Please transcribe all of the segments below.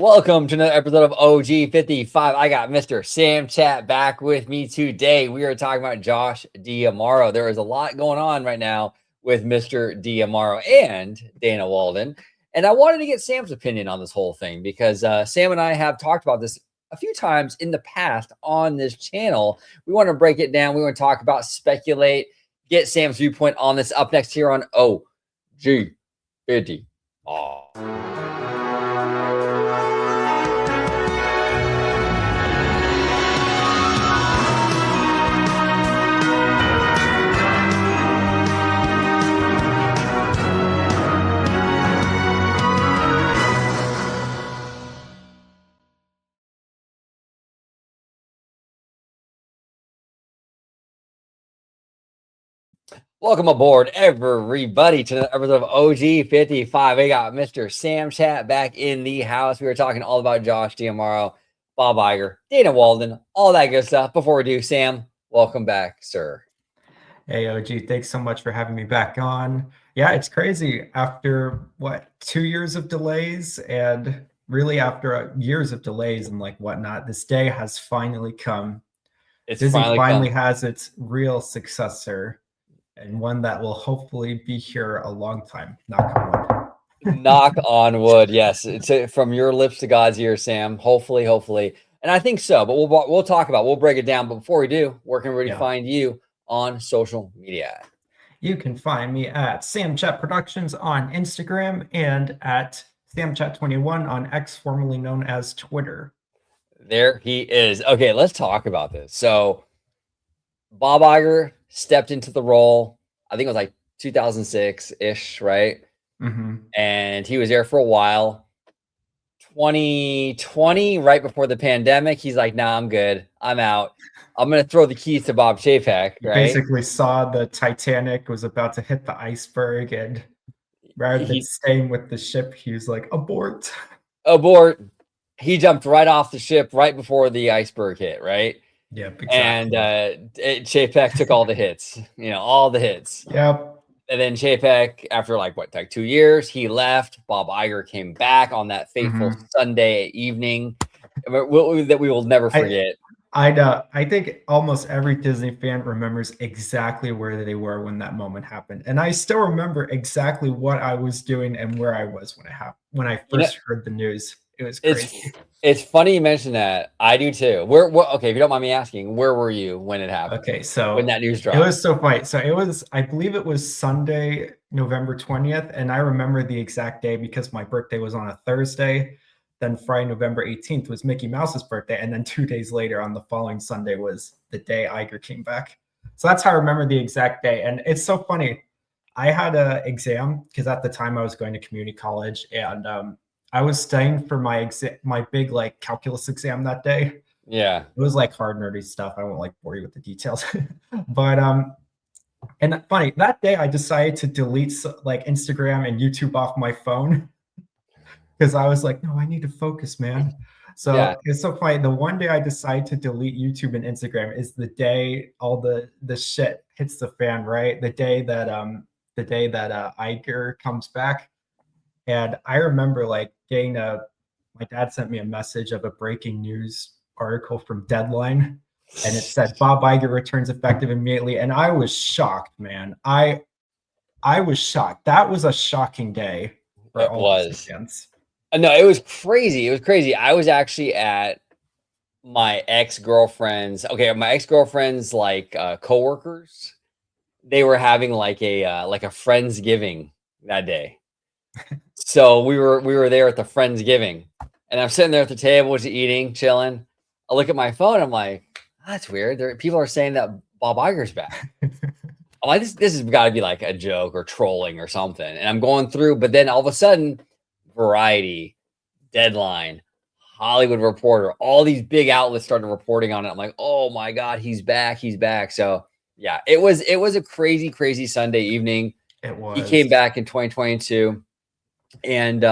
Welcome to another episode of OG55. I got Mr. SamChat back with me today. We are talking about Josh D'Amaro. There is a lot going on right now with Mr. D'Amaro and Dana Walden. And I wanted to get Sam's opinion on this whole thing because Sam and I have talked about this a few times in the past on this channel. We want to break it down. We want to talk about, speculate, get Sam's viewpoint on this up next here on OG55. Welcome aboard, everybody, to the episode of OG55. We got Mr. SamChat back in the house. We were talking all about Josh D'Amaro, Bob Iger, Dana Walden, all that good stuff. Before we do, Sam, welcome back, sir. Hey, OG, thanks so much for having me back on. Yeah, it's crazy. After, 2 years of delays, and really after years of delays and whatnot, this day has finally come. Disney finally has its real successor, and one that will hopefully be here a long time. Knock on wood. Knock on wood. Yes, it's from your lips to God's ears, Sam. Hopefully, and I think so. But we'll talk about. We'll break it down. But before we do, where can we find you on social media? You can find me at SamChat Productions on Instagram and at SamChat21 on X, formerly known as Twitter. There he is. Okay, let's talk about this. So, Bob Iger stepped into the role, I think it was like 2006-ish, right? Mm-hmm. And he was there for a while. 2020, right before the pandemic, he's like, nah, I'm good. I'm out. I'm going to throw the keys to Bob Chapek, right? He basically saw the Titanic was about to hit the iceberg, and rather than staying with the ship, he was like, abort. Abort. He jumped right off the ship right before the iceberg hit, right? Yep, exactly. And Chapek took all the hits, all the hits. Yep. And then Chapek, after like 2 years, he left. Bob Iger came back on that fateful Sunday evening that we will never forget. I think almost every Disney fan remembers exactly where they were when that moment happened. And I still remember exactly what I was doing and where I was when it happened, when I first heard the news. It was crazy. It's funny you mentioned that. I do too. Okay, if you don't mind me asking, where were you when it happened? Okay, so when that news dropped. It was so funny. So it was, I believe it was Sunday, November 20th. And I remember the exact day because my birthday was on a Thursday. Then Friday, November 18th was Mickey Mouse's birthday. And then 2 days later on the following Sunday was the day Iger came back. So that's how I remember the exact day. And it's so funny. I had an exam because at the time I was going to community college, and I was studying for my big calculus exam that day. Yeah. It was hard nerdy stuff. I won't bore you with the details. But and funny, that day I decided to delete Instagram and YouTube off my phone because I was like, no, I need to focus, man. So It's so funny. The one day I decided to delete YouTube and Instagram is the day all the shit hits the fan, right? The day that Iger comes back. And I remember getting my dad sent me a message of a breaking news article from Deadline, and it said Bob Iger returns effective immediately. And I was shocked, man. I was shocked. That was a shocking day. It was. No, it was crazy. It was crazy. I was actually at my ex-girlfriend's. Okay, my ex-girlfriend's coworkers. They were having a Friendsgiving that day. So we were there at the Friendsgiving, and I'm sitting there at the table, just eating, chilling. I look at my phone. I'm like, that's weird. People are saying that Bob Iger's back. I'm like, this has got to be a joke or trolling or something. And I'm going through, but then all of a sudden, Variety, Deadline, Hollywood Reporter, all these big outlets started reporting on it. I'm like, oh my God, he's back. He's back. So yeah, it was a crazy, crazy Sunday evening. It was. He came back in 2022. And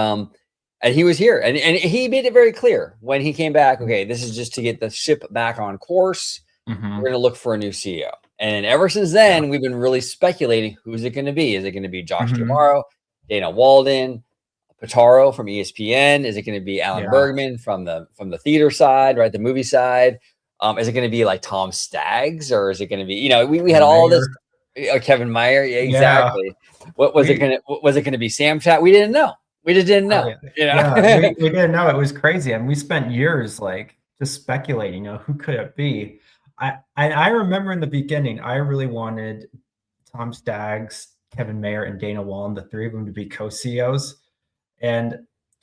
he was here, and he made it very clear when he came back. Okay, this is just to get the ship back on course. We're going to look for a new CEO. And ever since then, we've been really speculating who's it going to be. Is it going to be Josh D'Amaro, Dana Walden, Pitaro from ESPN? Is it going to be Alan Bergman from the theater side, right? The movie side? Is it going to be like Tom Staggs, or is it going to be, you know, we had all this, Kevin Meyer. Yeah, exactly. What was it going to, was it going to be SamChat? We didn't know. We just didn't know. You know? We didn't know. It was crazy. And we spent years like just speculating, you know, who could it be? I remember in the beginning, I really wanted Tom Staggs, Kevin Mayer, and Dana Wallen, the three of them, to be co-CEOs. And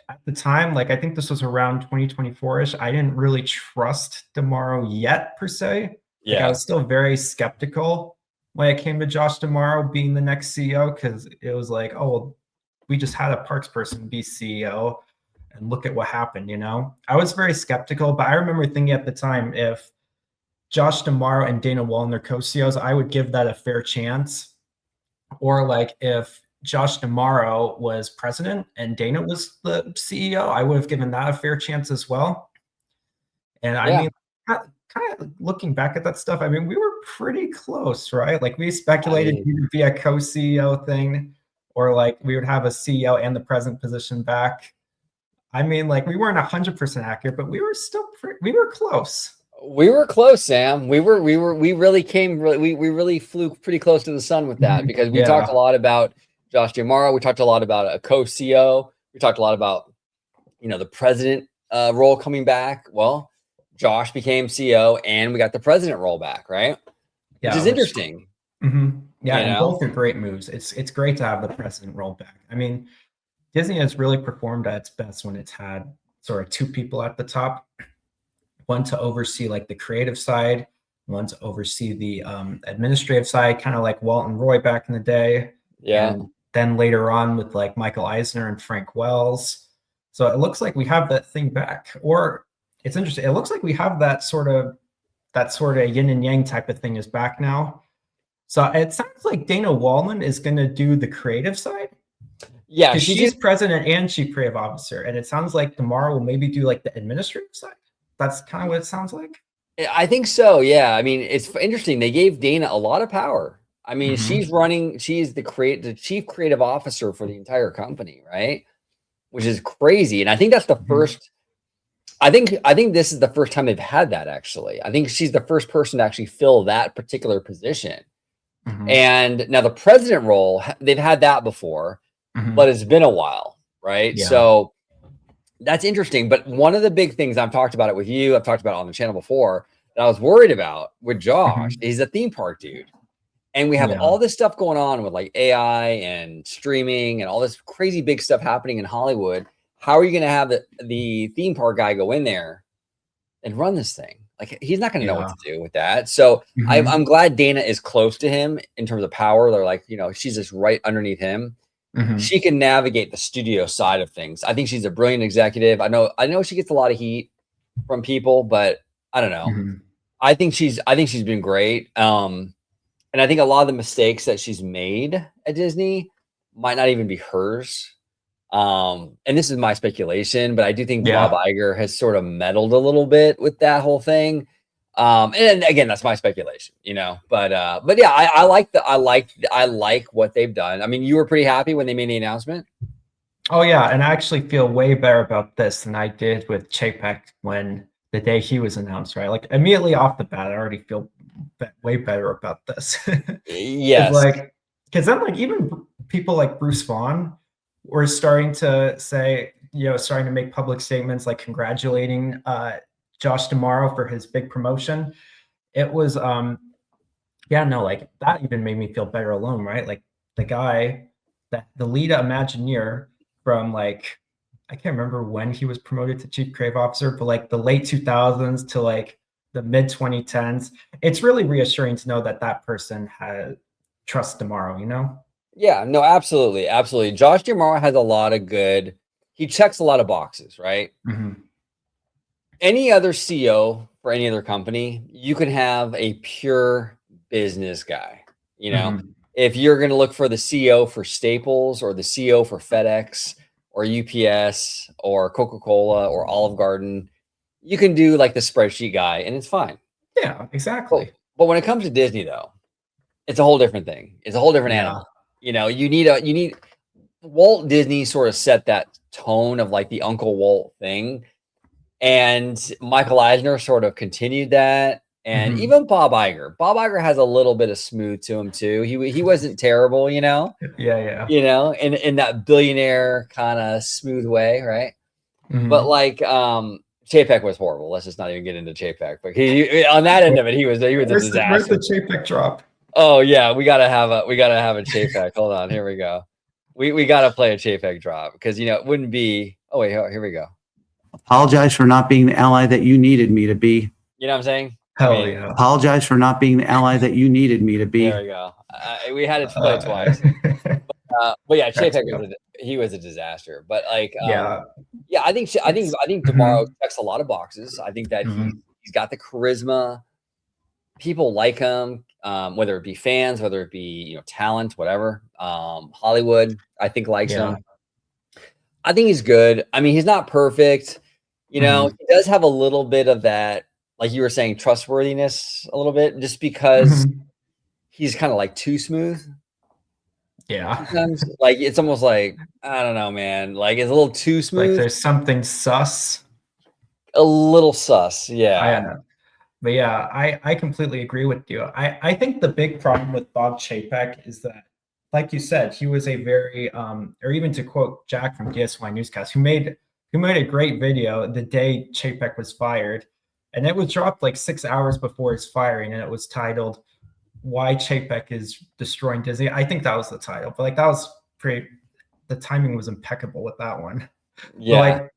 at the time, like I think this was around 2024-ish, I didn't really trust D'Amaro yet per se. Like I was still very skeptical when it came to Josh D'Amaro being the next CEO, because it was like, oh, well, we just had a parks person be CEO and look at what happened, you know? I was very skeptical, but I remember thinking at the time, if Josh D'Amaro and Dana Wallen are co-CEOs, I would give that a fair chance. Or like if Josh D'Amaro was president and Dana was the CEO, I would have given that a fair chance as well. And I mean, kind of looking back at that stuff, I mean, we were pretty close, right? Like we speculated it would be a co-CEO thing, or like we would have a CEO and the president position back. I mean, like we weren't 100% accurate, but we were still we were close. We were close, Sam. We really flew pretty close to the sun with that, because we talked a lot about Josh D'Amaro. We talked a lot about a co-CEO. We talked a lot about, you know, the president role coming back. Well, Josh became CEO and we got the president role back, right? Which is interesting. Yeah, and both are great moves. It's great to have the president role back. I mean, Disney has really performed at its best when it's had sort of two people at the top. One to oversee like the creative side, one to oversee the administrative side, kind of like Walt and Roy back in the day. And then later on with like Michael Eisner and Frank Wells. So it looks like we have that thing back. Or it's interesting. It looks like we have that sort of yin and yang type of thing is back now. So it sounds like Dana Wallen is going to do the creative side. Yeah, because she's president and chief creative officer. And it sounds like D'Amaro will maybe do like the administrative side. That's kind of what it sounds like. I think so. Yeah. I mean, it's interesting. They gave Dana a lot of power. I mean, she's the chief creative officer for the entire company, right? Which is crazy. And I think that's the first, I think this is the first time they've had that, actually. I think she's the first person to actually fill that particular position. And now the president role, they've had that before, but it's been a while, right? So that's interesting. But one of the big things, I've talked about it with you, I've talked about it on the channel before, that I was worried about with Josh, is a theme park dude. And we have all this stuff going on with like AI and streaming and all this crazy big stuff happening in Hollywood. How are you going to have the theme park guy go in there and run this thing? Like, he's not going to know what to do with that. So I'm glad Dana is close to him in terms of power. They're like, you know, she's just right underneath him. She can navigate the studio side of things. I think she's a brilliant executive. I know she gets a lot of heat from people, but I don't know. I think she's been great. And I think a lot of the mistakes that she's made at Disney might not even be hers. And this is my speculation, but I do think Bob Iger has sort of meddled a little bit with that whole thing. And again, that's my speculation, you know, but yeah, I like what they've done. I mean, you were pretty happy when they made the announcement. Oh yeah. And I actually feel way better about this than I did with Chapek when the day he was announced, right? Like immediately off the bat, I already feel way better about this. Yes. Like, cause then like even people like Bruce Vaughn were starting to say, you know, starting to make public statements like congratulating Josh D'Amaro for his big promotion. It was like that even made me feel better alone, right? Like the guy, the lead Imagineer from like, I can't remember when he was promoted to chief creative officer, but like the late 2000s to like the mid 2010s, it's really reassuring to know that that person had trust D'Amaro, you know? Yeah, no, absolutely. Absolutely. Josh D'Amaro has a lot of he checks a lot of boxes, right? Any other CEO for any other company, you can have a pure business guy. You know, if you're going to look for the CEO for Staples or the CEO for FedEx or UPS or Coca-Cola or Olive Garden, you can do like the spreadsheet guy and it's fine. Yeah, exactly. But when it comes to Disney, though, it's a whole different thing. It's a whole different animal. You know, you need Walt Disney sort of set that tone of like the Uncle Walt thing. And Michael Eisner sort of continued that. And even Bob Iger has a little bit of smooth to him too. He wasn't terrible, you know? Yeah. You know, in that billionaire kind of smooth way, right? But like Chapek was horrible. Let's just not even get into Chapek. But he on that end of it, he was a disaster. Where's the Chapek drop? Oh yeah, we gotta have a Chapek. Hold on, here we go. We gotta play a Chapek drop because you know it wouldn't be. Oh wait, here we go. Apologize for not being the ally that you needed me to be. You know what I'm saying? Hell yeah. Apologize for not being the ally that you needed me to be. There we go. We had it play twice. But yeah, Chapek was a disaster. But like, I think tomorrow checks a lot of boxes. I think that he's got the charisma. People like him, whether it be fans, whether it be talent, whatever. Hollywood, I think likes him. I think he's good. I mean, he's not perfect. He does have a little bit of that, like you were saying, trustworthiness a little bit, just because he's kind of like too smooth. Yeah. Sometimes, like it's almost like I don't know, man. Like it's a little too smooth. Like there's something sus. A little sus, yeah. I know. But yeah, I completely agree with you. I think the big problem with Bob Chapek is that, like you said, he was a very or even to quote Jack from DSY Newscast, who made a great video the day Chapek was fired, and it was dropped like 6 hours before his firing, and it was titled "Why Chapek is Destroying Disney." I think that was the title, but like that was pretty. The timing was impeccable with that one. Yeah. But, like,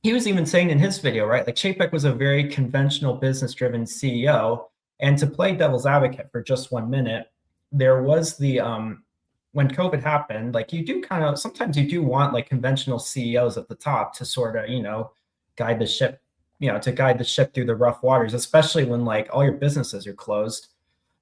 he was even saying in his video, right? Like Chapek was a very conventional business-driven CEO, and to play devil's advocate for just 1 minute, there was the when COVID happened, like you do kind of sometimes you do want like conventional CEOs at the top to sort of guide the ship, through the rough waters, especially when like all your businesses are closed.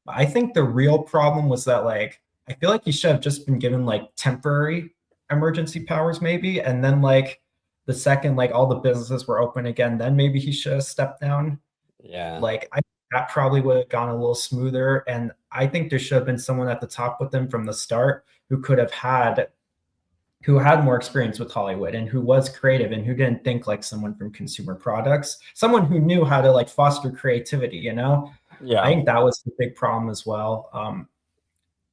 I think the real problem was that like I feel like he should have just been given like temporary emergency powers maybe, and then like the second like all the businesses were open again, then maybe he should have stepped down. Yeah. Like that probably would have gone a little smoother. And I think there should have been someone at the top with him from the start who had more experience with Hollywood and who was creative and who didn't think like someone from consumer products, someone who knew how to like foster creativity, Yeah. I think that was the big problem as well.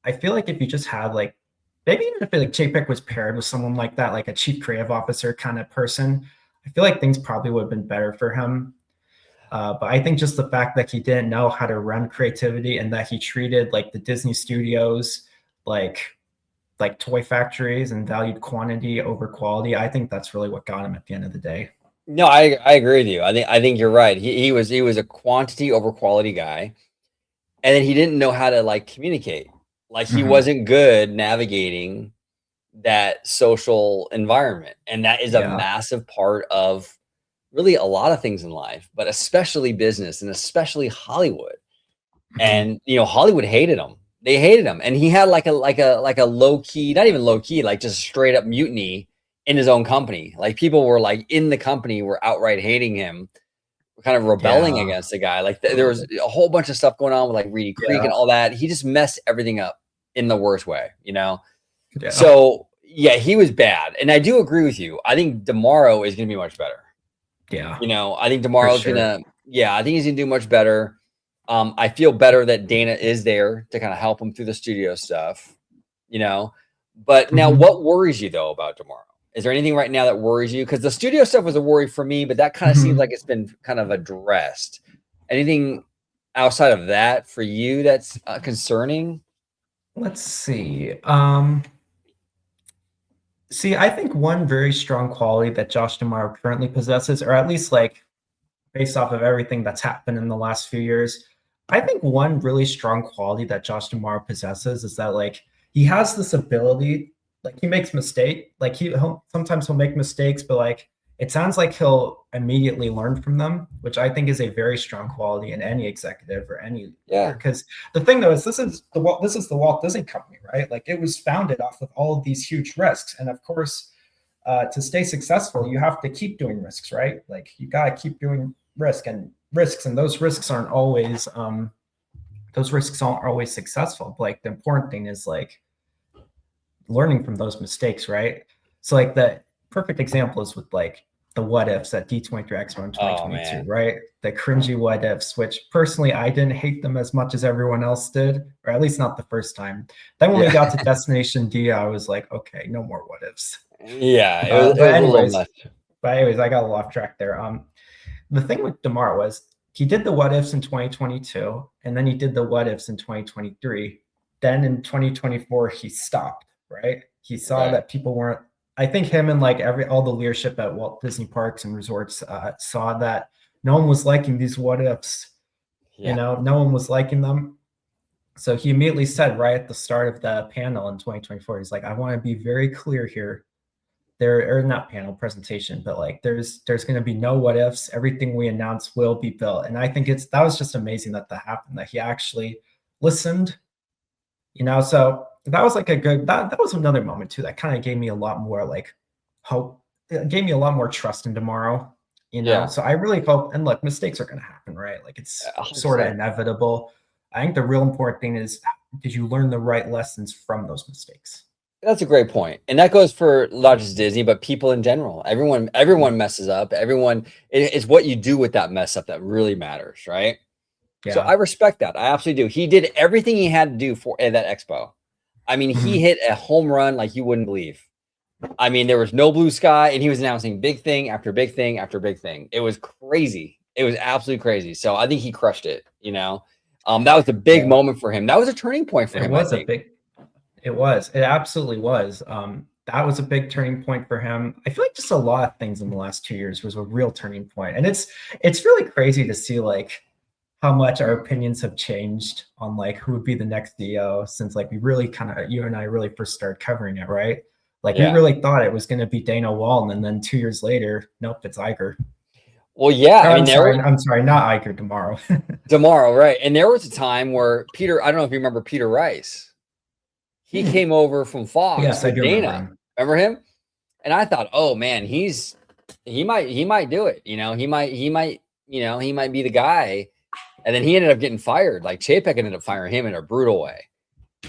I feel like if you just had like, maybe even if like Chapek was paired with someone like that, like a chief creative officer kind of person, I feel like things probably would have been better for him. But I think just the fact that he didn't know how to run creativity and that he treated like the Disney studios like toy factories and valued quantity over quality, I think that's really what got him at the end of the day. No, I agree with you. I think you're right. He was a quantity over quality guy, and then he didn't know how to like communicate. Like he wasn't good navigating that social environment, and that is a massive part of really a lot of things in life, but especially business and especially Hollywood. And Hollywood hated him. They hated him, and he had like a low key, not even low key, like just straight up mutiny in his own company. Like people were like in the company were outright hating him, kind of rebelling against the guy. Like there was a whole bunch of stuff going on with like Reedy Creek and all that. He just messed everything up in the worst way, So yeah, he was bad, and I do agree with you. I think tomorrow is going to be much better. Yeah, I think tomorrow's gonna. Yeah, I think he's gonna do much better. I feel better that Dana is there to kind of help him through the studio stuff, But now, what worries you though about tomorrow? Is there anything right now that worries you? Because the studio stuff was a worry for me, but that kind of seems like it's been kind of addressed. Anything outside of that for you that's concerning? Let's see. I think one very strong quality that Josh D'Amaro currently possesses, or at least like based off of everything that's happened in the last few years, I think one really strong quality that Josh D'Amaro possesses is that like he has this ability, like he makes mistakes, like sometimes he'll make mistakes, but like it sounds like he'll immediately learn from them, which I think is a very strong quality in any executive or any leader. Because the thing though is this is the Walt Disney Company, right? Like it was founded off of all of these huge risks, and of course, to stay successful, you have to keep doing risks, right? Like you gotta keep doing risks, and those risks aren't always successful. But like the important thing is like learning from those mistakes, right? So like perfect example is with like the what ifs at D23 Expo in 2022, right? The cringy what ifs, which personally I didn't hate them as much as everyone else did, or at least not the first time. Then when we got to Destination D, I was like, okay, no more what ifs. Yeah, it was but a little much. I got a little off track there. The thing with DeMar was he did the what ifs in 2022, and then he did the what ifs in 2023. Then in 2024, he stopped, right? He saw that people weren't, I think him and like all the leadership at Walt Disney Parks and Resorts saw that no one was liking these what ifs. You know, no one was liking them. So he immediately said right at the start of the panel in 2024, he's like, I want to be very clear here. There, or not panel presentation, but like there's going to be no what ifs. Everything we announce will be built. And I think that was just amazing that happened, that he actually listened, you know. So that was like a good, that was another moment too that kind of gave me a lot more like hope. It gave me a lot more trust in tomorrow, you know. So I really hope, and look, mistakes are going to happen, right? Like it's sort of inevitable. I think the real important thing is, did you learn the right lessons from those mistakes? That's a great point. And that goes for not just Disney, but people in general. Everyone messes up. It's what you do with that mess up that really matters, right? Yeah. So I respect that. I absolutely do. He did everything he had to do for at that expo. I mean, he hit a home run like you wouldn't believe. I mean, there was no blue sky, and he was announcing big thing after big thing after big thing. It was crazy. It was absolutely crazy. So I think he crushed it, you know. That was a big moment for him. That was a turning point for him. It absolutely was. That was a big turning point for him. I feel like just a lot of things in the last 2 years was a real turning point. And it's really crazy to see like how much our opinions have changed on like who would be the next CEO since like we really you and I really first started covering it, right? Like we really thought it was going to be Dana Walton, and then 2 years later, nope, it's Iger. Well, yeah. I'm sorry, not Iger, tomorrow. Tomorrow, right. And there was a time where Peter, I don't know if you remember Peter Rice. He came over from Fox. Yes, I do Dana. Remember him? And I thought, oh man, he might do it. You know, he might be the guy. And then he ended up getting fired. Like Chapek ended up firing him in a brutal way.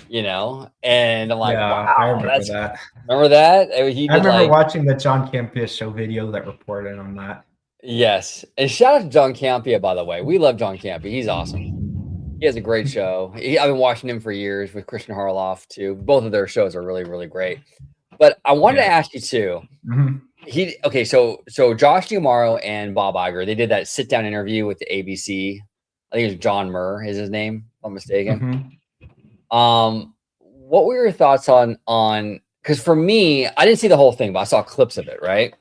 You know, and I'm like, wow, I remember that. Remember that? I remember watching the John Campea show video that reported on that. Yes, and shout out to John Campea, by the way. We love John Campea. He's awesome. He has a great show. I've been watching him for years with Christian Harloff too. Both of their shows are really, really great. But I wanted to ask you too. So Josh D'Amaro and Bob Iger, they did that sit down interview with the ABC. I think it was John Murr is his name, if I'm mistaken. What were your thoughts on because for me, I didn't see the whole thing, but I saw clips of it, right?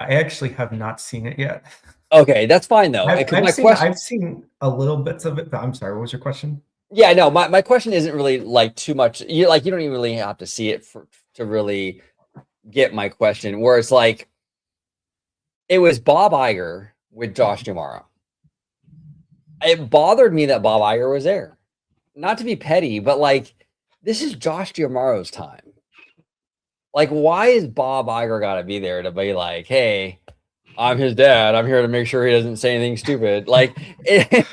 I actually have not seen it yet. Okay, that's fine though. I've seen a little bits of it, but I'm sorry, what was your question? Yeah, no, my question isn't really like too much. You don't even really have to see it to really get my question. Where it's like, it was Bob Iger with Josh D'Amaro. It bothered me that Bob Iger was there. Not to be petty, but like, this is Josh D'Amaro's time. Like, why is Bob Iger got to be there to be like, hey, I'm his dad. I'm here to make sure he doesn't say anything stupid. Like, it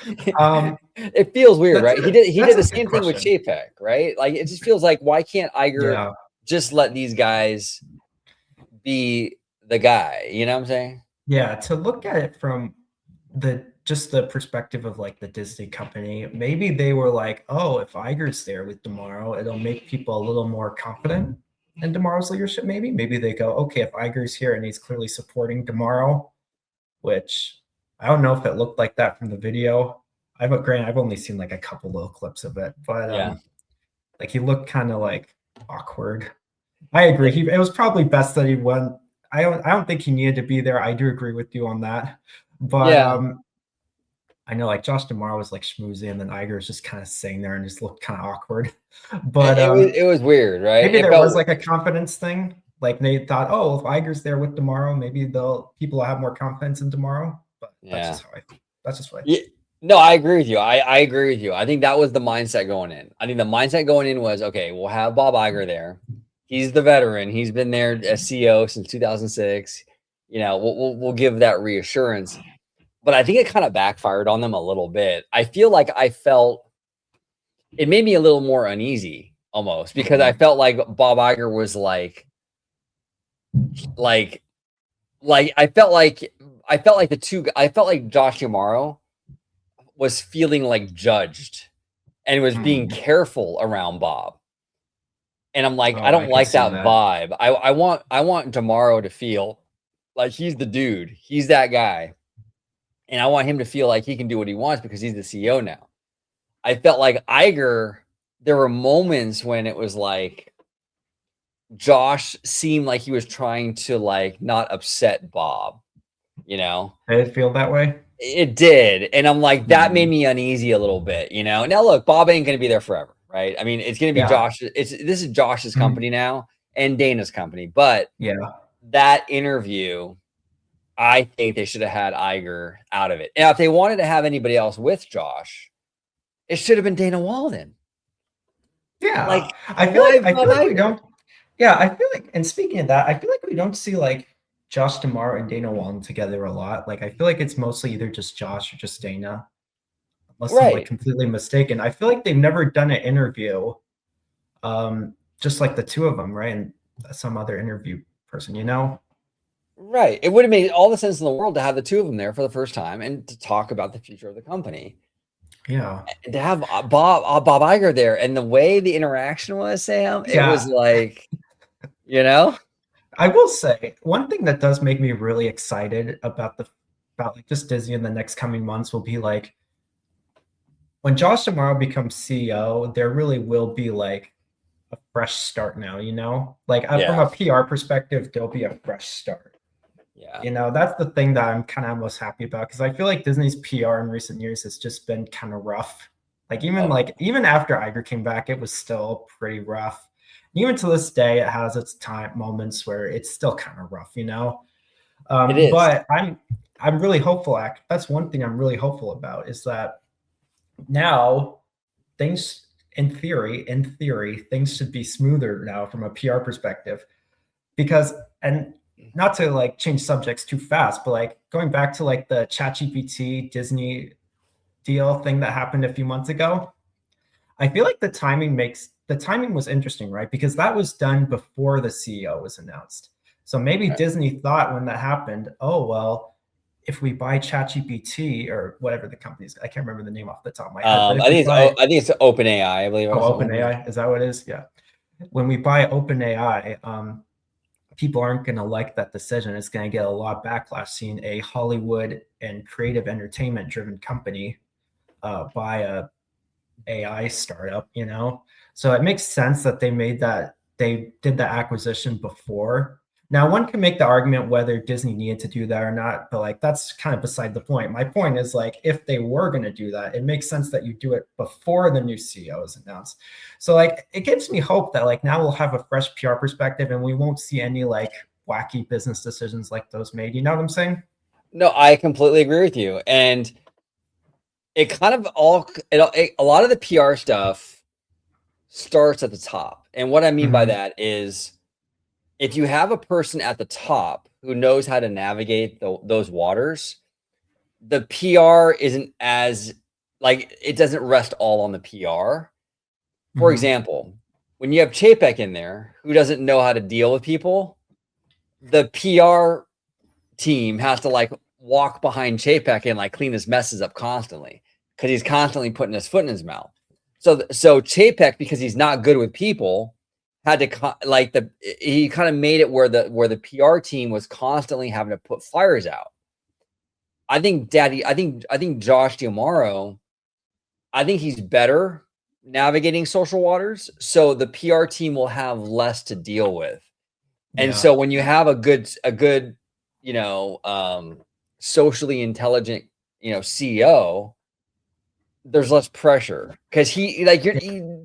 feels weird, right? He did the same thing with Chapek, right? Like, it just feels like, why can't Iger just let these guys be the guy? You know what I'm saying? Yeah, to look at it from just the perspective of like the Disney company, maybe they were like, oh, if Iger's there with D'Amaro, it'll make people a little more confident in D'Amaro's leadership. Maybe they go, okay, if Iger's here and he's clearly supporting D'Amaro, which I don't know if it looked like that from the video. I've only seen like a couple little clips of it, but like he looked kind of like awkward. I agree. It was probably best that he went. I don't think he needed to be there. I do agree with you on that, but I know like Josh D'Amaro was like schmoozing, and then Iger was just kind of sitting there and just looked kind of awkward. But it was weird, right? Maybe there was like a confidence thing. Like they thought, oh, if Iger's there with D'Amaro, maybe people will have more confidence in D'Amaro. But that's just what I think. No, I agree with you. I agree with you. I think that was the mindset going in. I think the mindset going in was, okay, we'll have Bob Iger there. He's the veteran. He's been there as CEO since 2006. You know, we'll give that reassurance. But I think it kind of backfired on them a little bit. I feel like it made me a little more uneasy almost, because I felt like Bob Iger was like, like I felt like Josh Yamaro was feeling like judged and was being careful around Bob. And I'm like, Oh, I I don't could like see that that. vibe. I want Demaro to feel like he's the dude. He's that guy. And I want him to feel like he can do what he wants because he's the CEO now. I felt like Iger, there were moments when it was like Josh seemed like he was trying to like not upset Bob, you know? Did it feel that way? It did. And I'm like, that made me uneasy a little bit, you know? Now look, Bob ain't gonna be there forever, right? I mean, it's gonna be Yeah. Josh. This is Josh's company now and Dana's company. But Yeah. that interview, I think they should have had Iger out of it. Now, if they wanted to have anybody else with Josh, it should have been Dana Walden. Yeah. Like, I feel why like Bob we Iger? don't. Yeah, I feel like, and speaking of that, I feel like we don't see like Josh Damaro and Dana Walden together a lot. Like I feel like it's mostly either just Josh or just Dana, unless I'm like Right. completely mistaken. I feel like they've never done an interview, just like the two of them, right? And some other interview person, you know? Right. It would have made all the sense in the world to have the two of them there for the first time and to talk about the future of the company. Yeah. And to have Bob Iger there and the way the interaction was, Sam, it was like, you know? I will say one thing that does make me really excited about like just Disney in the next coming months will be like when Josh D'Amaro becomes CEO, there really will be like a fresh start now, you know? Like from a PR perspective, there'll be a fresh start. Yeah. You know, that's the thing that I'm kind of most happy about because I feel like Disney's PR in recent years has just been kind of rough. Like even after Iger came back, it was still pretty rough. Even to this day, it has its moments where it's still kind of rough, you know. It is. But I'm really hopeful. That's one thing I'm really hopeful about is that now things, in theory, things should be smoother now from a PR perspective, because and not to like change subjects too fast, but like going back to like the ChatGPT Disney deal thing that happened a few months ago. I feel like the timing was interesting, right? Because that was done before the CEO was announced. So maybe Disney thought when that happened, oh, well, if we buy ChatGPT or whatever the company's, I can't remember the name off the top of my head. But I think it's OpenAI, I believe. Oh, OpenAI, is that what it is? Yeah. When we buy OpenAI, people aren't going to like that decision. It's going to get a lot of backlash seeing a Hollywood and creative entertainment driven company buy a AI startup, you know? So it makes sense that they did the acquisition before. Now, one can make the argument whether Disney needed to do that or not, but like that's kind of beside the point. My point is like if they were going to do that, it makes sense that you do it before the new CEO is announced. So like it gives me hope that like now we'll have a fresh PR perspective and we won't see any like wacky business decisions like those made. You know what I'm saying? No, I completely agree with you. And it kind of a lot of the PR stuff starts at the top. And what I mean by that is if you have a person at the top who knows how to navigate those waters, the PR isn't as like it doesn't rest all on the PR. For example, when you have Chapek in there who doesn't know how to deal with people, the PR team has to like walk behind Chapek and like clean his messes up constantly because he's constantly putting his foot in his mouth. So Chapek, because he's not good with people, had to he kind of made it where the PR team was constantly having to put fires out. I think Josh D'Amaro, I think he's better navigating social waters, so the PR team will have less to deal with. And so when you have a good you know, socially intelligent, you know, CEO, there's less pressure because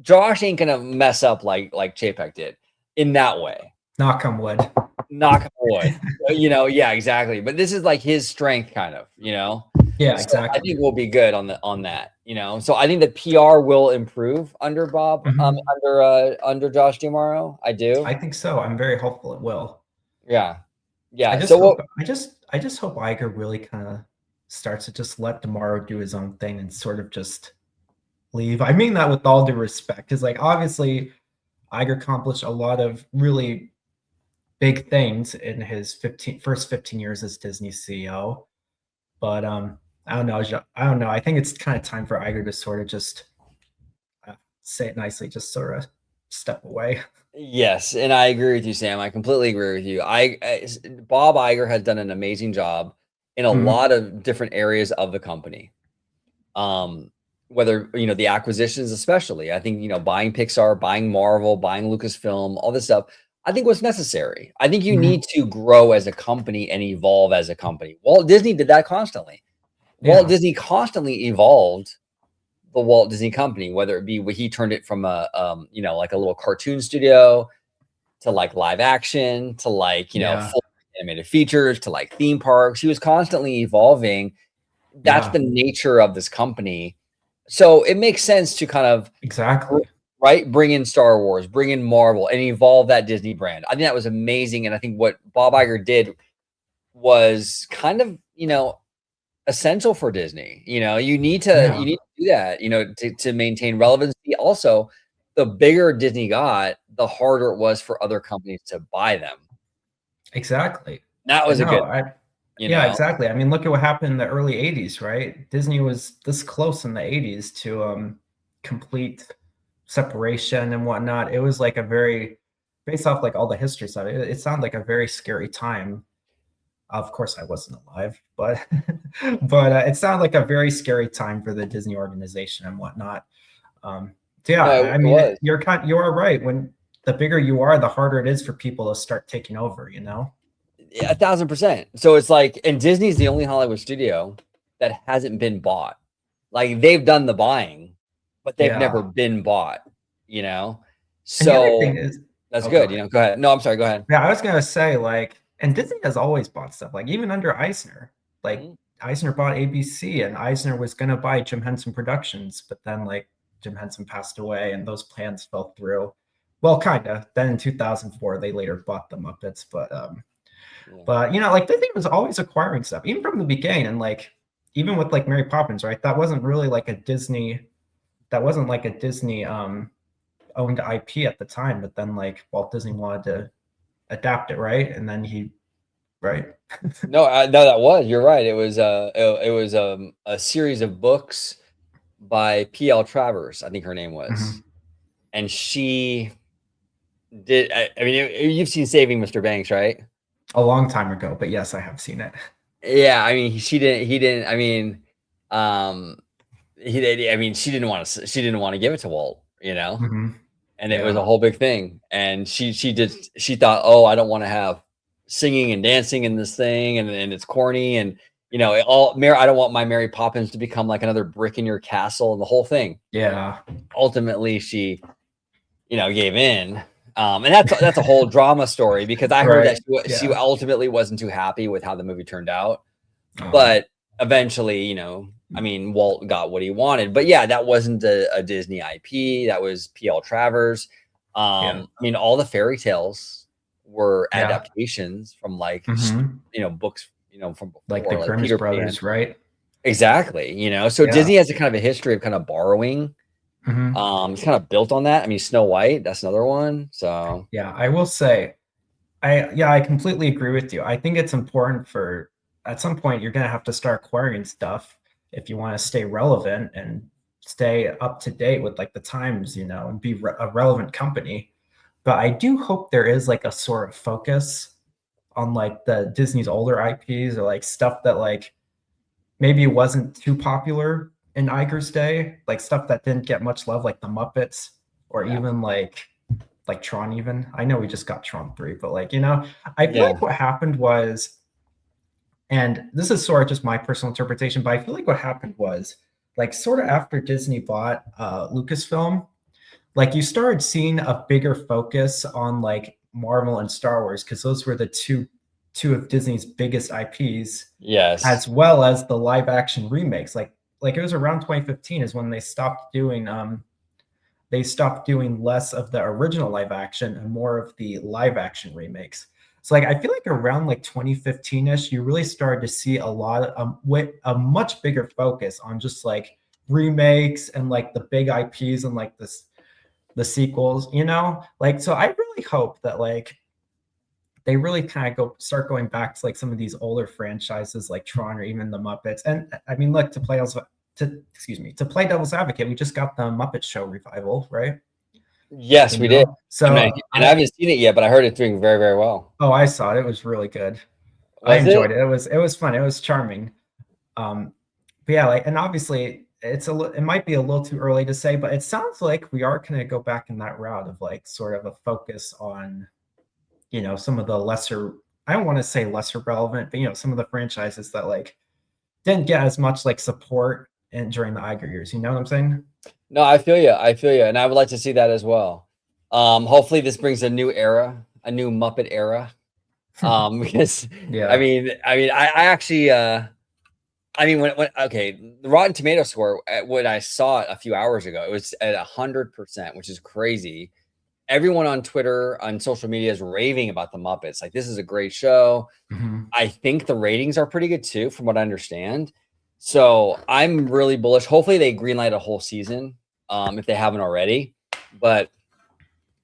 Josh ain't gonna mess up like Chapek did in that way. Knock on wood. Knock on wood. You know, yeah, exactly. But this is like his strength, kind of. You know. Yeah, so exactly. I think we'll be good on that. You know, so I think the PR will improve under Bob, under Josh D'Amaro. I do. I think so. I'm very hopeful it will. Yeah. I just hope Iger really kind of starts to just let D'Amaro do his own thing and sort of just leave. I mean that with all due respect, because like obviously Iger accomplished a lot of really big things in his first 15 years as Disney CEO. But I don't know. I don't know. I think it's kind of time for Iger to sort of just say it nicely, just sort of step away. Yes, and I agree with you, Sam. I completely agree with you. Bob Iger has done an amazing job in a lot of different areas of the company. Whether, the acquisitions, especially, I think, buying Pixar, buying Marvel, buying Lucasfilm, all this stuff, I think was necessary. I think you need to grow as a company and evolve as a company. Walt Disney did that constantly. Walt Disney constantly evolved the Walt Disney Company, whether it be he turned it from a, like a little cartoon studio to like live action to like, full animated features to like theme parks. He was constantly evolving. That's the nature of this company. So it makes sense to kind of right, bring in Star Wars, bring in Marvel, and evolve that Disney brand. I think that was amazing, and I think what Bob Iger did was kind of essential for Disney. You need to do that, to maintain relevancy. Also, the bigger Disney got, the harder it was for other companies to buy them. Exactly. That was a good. Yeah, exactly. I mean, look at what happened in the early 80s, right? Disney was this close in the 80s to complete separation and whatnot. It was like a very, based off like all the history stuff, it sounded like a very scary time. Of course, I wasn't alive, but it sounded like a very scary time for the Disney organization and whatnot. I mean, you are right. When the bigger you are, the harder it is for people to start taking over. Yeah, 1000%. So it's like, and Disney's the only Hollywood studio that hasn't been bought. Like they've done the buying, but they've never been bought. So that's good. Go ahead. No, I'm sorry. Go ahead. Yeah, I was gonna say and Disney has always bought stuff. Like even under Eisner, Eisner bought ABC, and Eisner was gonna buy Jim Henson Productions, but then Jim Henson passed away, and those plans fell through. Well, kinda. Then in 2004, they later bought the Muppets, but Disney was always acquiring stuff, even from the beginning, and even with Mary Poppins, right? That wasn't really like a Disney. That wasn't like a Disney owned IP at the time, but then Walt Disney wanted to adapt it, right? And then No, you're right. It was a series of books by P.L. Travers, I think her name was, and she did. I mean, you've seen Saving Mr. Banks, right? A long time ago, but yes, I have seen it. Yeah, I mean, she didn't. I mean, she didn't want to give it to Walt, and it was a whole big thing. And she thought, oh, I don't want to have singing and dancing in this thing, and it's corny, and I don't want my Mary Poppins to become like another brick in your castle, and the whole thing. Yeah. Ultimately, she, gave in. And that's a whole drama story, because I heard that she ultimately wasn't too happy with how the movie turned out. But eventually, I mean, Walt got what he wanted. But yeah, that wasn't a Disney IP. That was P.L. Travers. I mean, all the fairy tales were adaptations from books, from before, like the Grimm's Peter Brothers, Pan. right? Exactly. So Disney has a kind of a history of kind of borrowing. It's kind of built on that. I mean, Snow White, that's another one. So yeah, I will say, I completely agree with you. I think it's important at some point you're going to have to start acquiring stuff if you want to stay relevant and stay up to date with the times, and be a relevant company. But I do hope there is a sort of focus on the Disney's older IPs, or stuff that maybe wasn't too popular in Iger's day, stuff that didn't get much love, like the Muppets, or even like Tron. Even I know we just got Tron 3, but I feel like what happened was, and this is sort of just my personal interpretation, but I feel like what happened was sort of after Disney bought Lucasfilm, you started seeing a bigger focus on Marvel and Star Wars, because those were the two of Disney's biggest IPs. Yes. As well as the live action remakes. It was around 2015 is when they stopped doing less of the original live action and more of the live action remakes. So I feel like around 2015-ish, you really started to see a lot of a much bigger focus on just remakes and the big IPs and the sequels, so I really hope that they really kind of start going back to like some of these older franchises like Tron or even the Muppets. And I mean, look, to play devil's advocate, we just got the Muppet Show revival, right? Yes, we did. So I haven't seen it yet, but I heard it's doing very, very well. Oh, I saw it. It was really good. I enjoyed it. It was fun. It was charming. But yeah, like, and obviously it might be a little too early to say, but it sounds like we are going to go back in that route of like sort of a focus on, some of the lesser, I don't want to say lesser relevant, but some of the franchises that like didn't get as much like support during the Iger years. You know what I'm saying? No, I feel you. And I would like to see that as well. Hopefully this brings a new era, a new Muppet era. Because yeah, I actually, the Rotten Tomato score, when I saw it a few hours ago, it was at 100%, which is crazy. Everyone on Twitter, on social media is raving about the Muppets. Like, this is a great show. I think the ratings are pretty good too, from what I understand. So I'm really bullish. Hopefully they greenlight a whole season, if they haven't already. But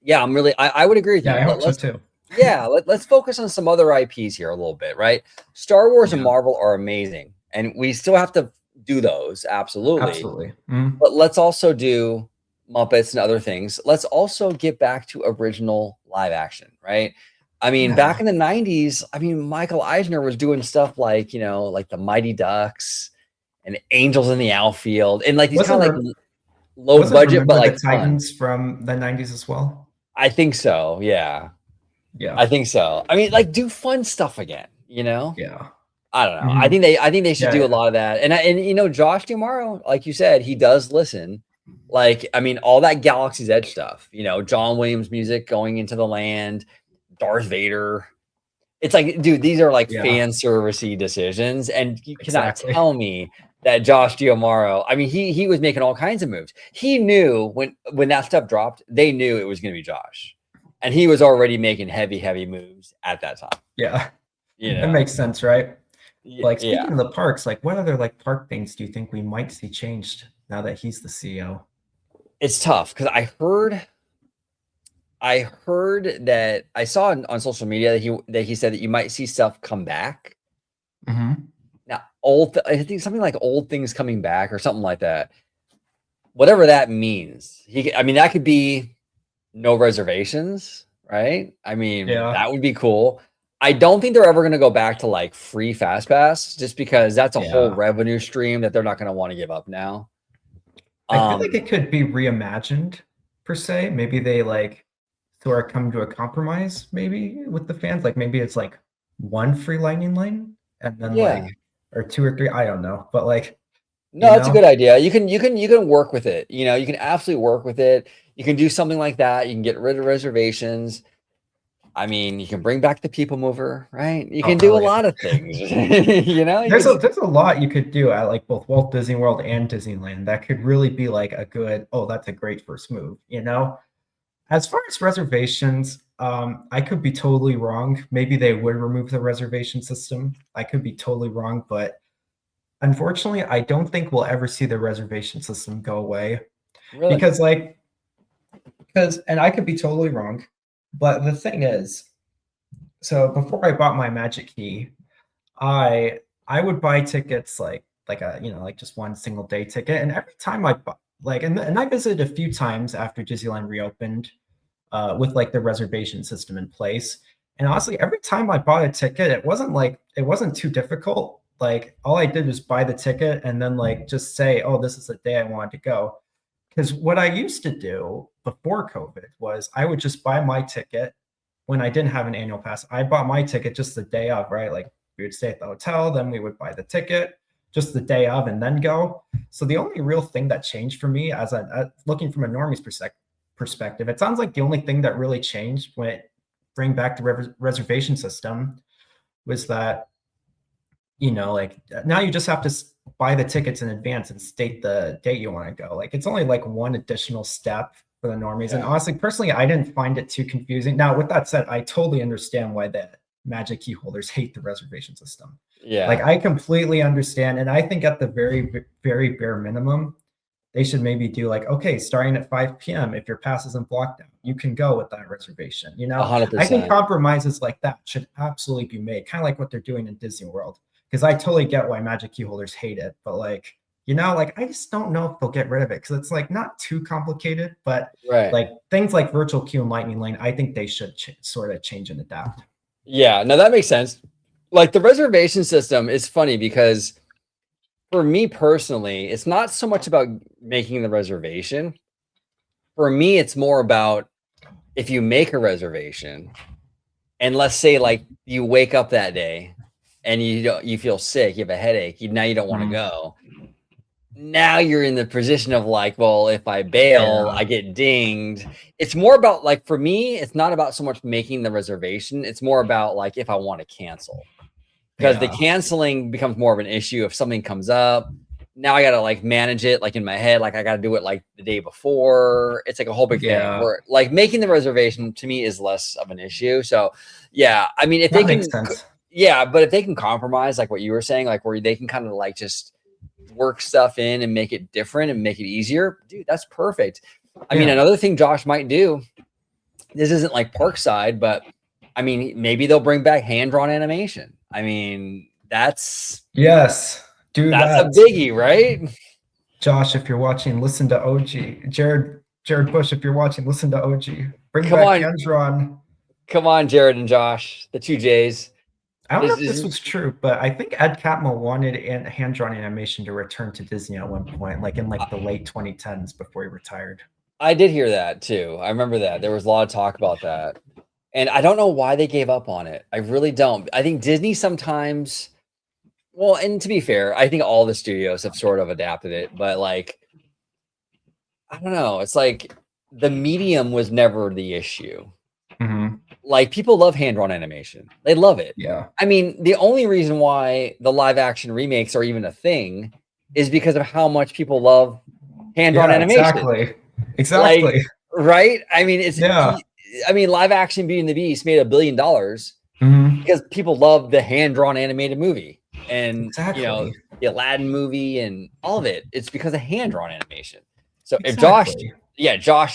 yeah, I would agree with you. Yeah, I hope so too. Yeah, let's focus on some other IPs here a little bit, right? Star Wars and Marvel are amazing, and we still have to do those, absolutely. But let's also do Muppets and other things. Let's also get back to original live action, right? I mean, back in the 90s, Michael Eisner was doing stuff like, like the Mighty Ducks and Angels in the Outfield, and like these kind of like low budget, but like the Titans from the 90s as well. I think so. Yeah. Yeah, I think so. I mean, like, do fun stuff again, Yeah. I don't know. I think they should do a lot of that. And Josh D'Amaro, like you said, he does listen. Like, all that Galaxy's Edge stuff, John Williams music going into the land, Darth Vader. It's like, dude, these are like fan servicey decisions. And you cannot tell me that Josh D'Amaro, he was making all kinds of moves. He knew when that stuff dropped, they knew it was going to be Josh. And he was already making heavy moves at that time. Yeah. That makes sense, right? Like, speaking of the parks, like, what other like park things do you think we might see changed now that he's the CEO? It's tough because I heard that I saw on social media that he said that you might see stuff come back. Now, I think something like old things coming back or something like that. Whatever that means. That could be no reservations, right? That would be cool. I don't think they're ever going to go back to like free fast pass, just because that's a whole revenue stream that they're not going to want to give up now. I feel like it could be reimagined per se. Maybe they like sort of come to a compromise maybe with the fans. Like, maybe it's like one free lightning lane and then like, or two or three, I don't know, but like, no, that's a good idea. You can work with it. You can absolutely work with it. You can do something like that. You can get rid of reservations. You can bring back the people mover, right? You can do a lot of things. There's a lot you could do at like both Walt Disney World and Disneyland that could really be like a good, that's a great first move, As far as reservations, I could be totally wrong. Maybe they would remove the reservation system. I could be totally wrong, but unfortunately, I don't think we'll ever see the reservation system go away. Really? Because and I could be totally wrong, but the thing is, so before I bought my Magic Key, I would buy tickets like just one single day ticket, and every time I bought, and I visited a few times after Disneyland reopened, with like the reservation system in place. And honestly, every time I bought a ticket, it wasn't too difficult. Like, all I did was buy the ticket and then like just say, oh, this is the day I wanted to go. Because what I used to do before COVID was I would just buy my ticket when I didn't have an annual pass. I bought my ticket just the day of, right? Like, we would stay at the hotel, then we would buy the ticket just the day of and then go. So the only real thing that changed for me as looking from a normie's perspective, it sounds like the only thing that really changed when it bring back the reservation system was that, like, now you just have to buy the tickets in advance and state the date you want to go. Like, it's only like one additional step for the normies. And honestly, personally, I didn't find it too confusing. Now, with that said, I totally understand why the Magic Key holders hate the reservation system. Like, I completely understand. And I think at the very, very bare minimum, they should maybe do like, okay, starting at 5 p.m. if your pass isn't blocked out, you can go with that reservation. You know, 100%. I think compromises like that should absolutely be made, kind of like what they're doing in Disney World. Because I totally get why Magic Key holders hate it, but like, you know, like I just don't know if they'll get rid of it because it's like not too complicated, but like things like virtual queue and lightning lane, I think they should sort of change and adapt. Yeah, no, that makes sense. Like the reservation system is funny because for me personally, it's not so much about making the reservation. For me, it's more about if you make a reservation and let's say like you wake up that day and you feel sick, you have a headache, now you don't want to go. Now you're in the position of like, well, if I bail, I get dinged. It's more about like, for me, it's not about so much making the reservation. It's more about like, if I want to cancel, because the canceling becomes more of an issue. If something comes up, now I got to like manage it, like in my head, like I got to do it like the day before. It's like a whole big thing where like making the reservation to me is less of an issue. So yeah, I mean, if that they makes can, sense. yeah, but if they can compromise, like what you were saying, like where they can kind of like just work stuff in and make it different and make it easier, dude, that's perfect. I mean, another thing Josh might do, this isn't like Parkside, but I mean, maybe they'll bring back hand-drawn animation. I mean, that's that's a biggie, right? Josh, if you're watching, listen to OG. Jared Bush, if you're watching, listen to OG. Bring Come back on. hand-drawn. Come on, Jared and Josh, the two J's. I don't know if this was true, but I think Ed Catmull wanted hand-drawn animation to return to Disney at one point, like in like the late 2010s before he retired. I did hear that too. I remember that. There was a lot of talk about that. And I don't know why they gave up on it. I really don't. I think Disney sometimes, well, and to be fair, I think all the studios have sort of adapted it, but like, I don't know. It's like the medium was never the issue. Like people love hand-drawn animation. They love it. Yeah. I mean, the only reason why the live action remakes are even a thing is because of how much people love hand-drawn animation. Exactly. Like, right? I mean, it's I mean, live action Beauty and the Beast made $1 billion because people love the hand-drawn animated movie. And you know, the Aladdin movie and all of it. It's because of hand-drawn animation. So if Josh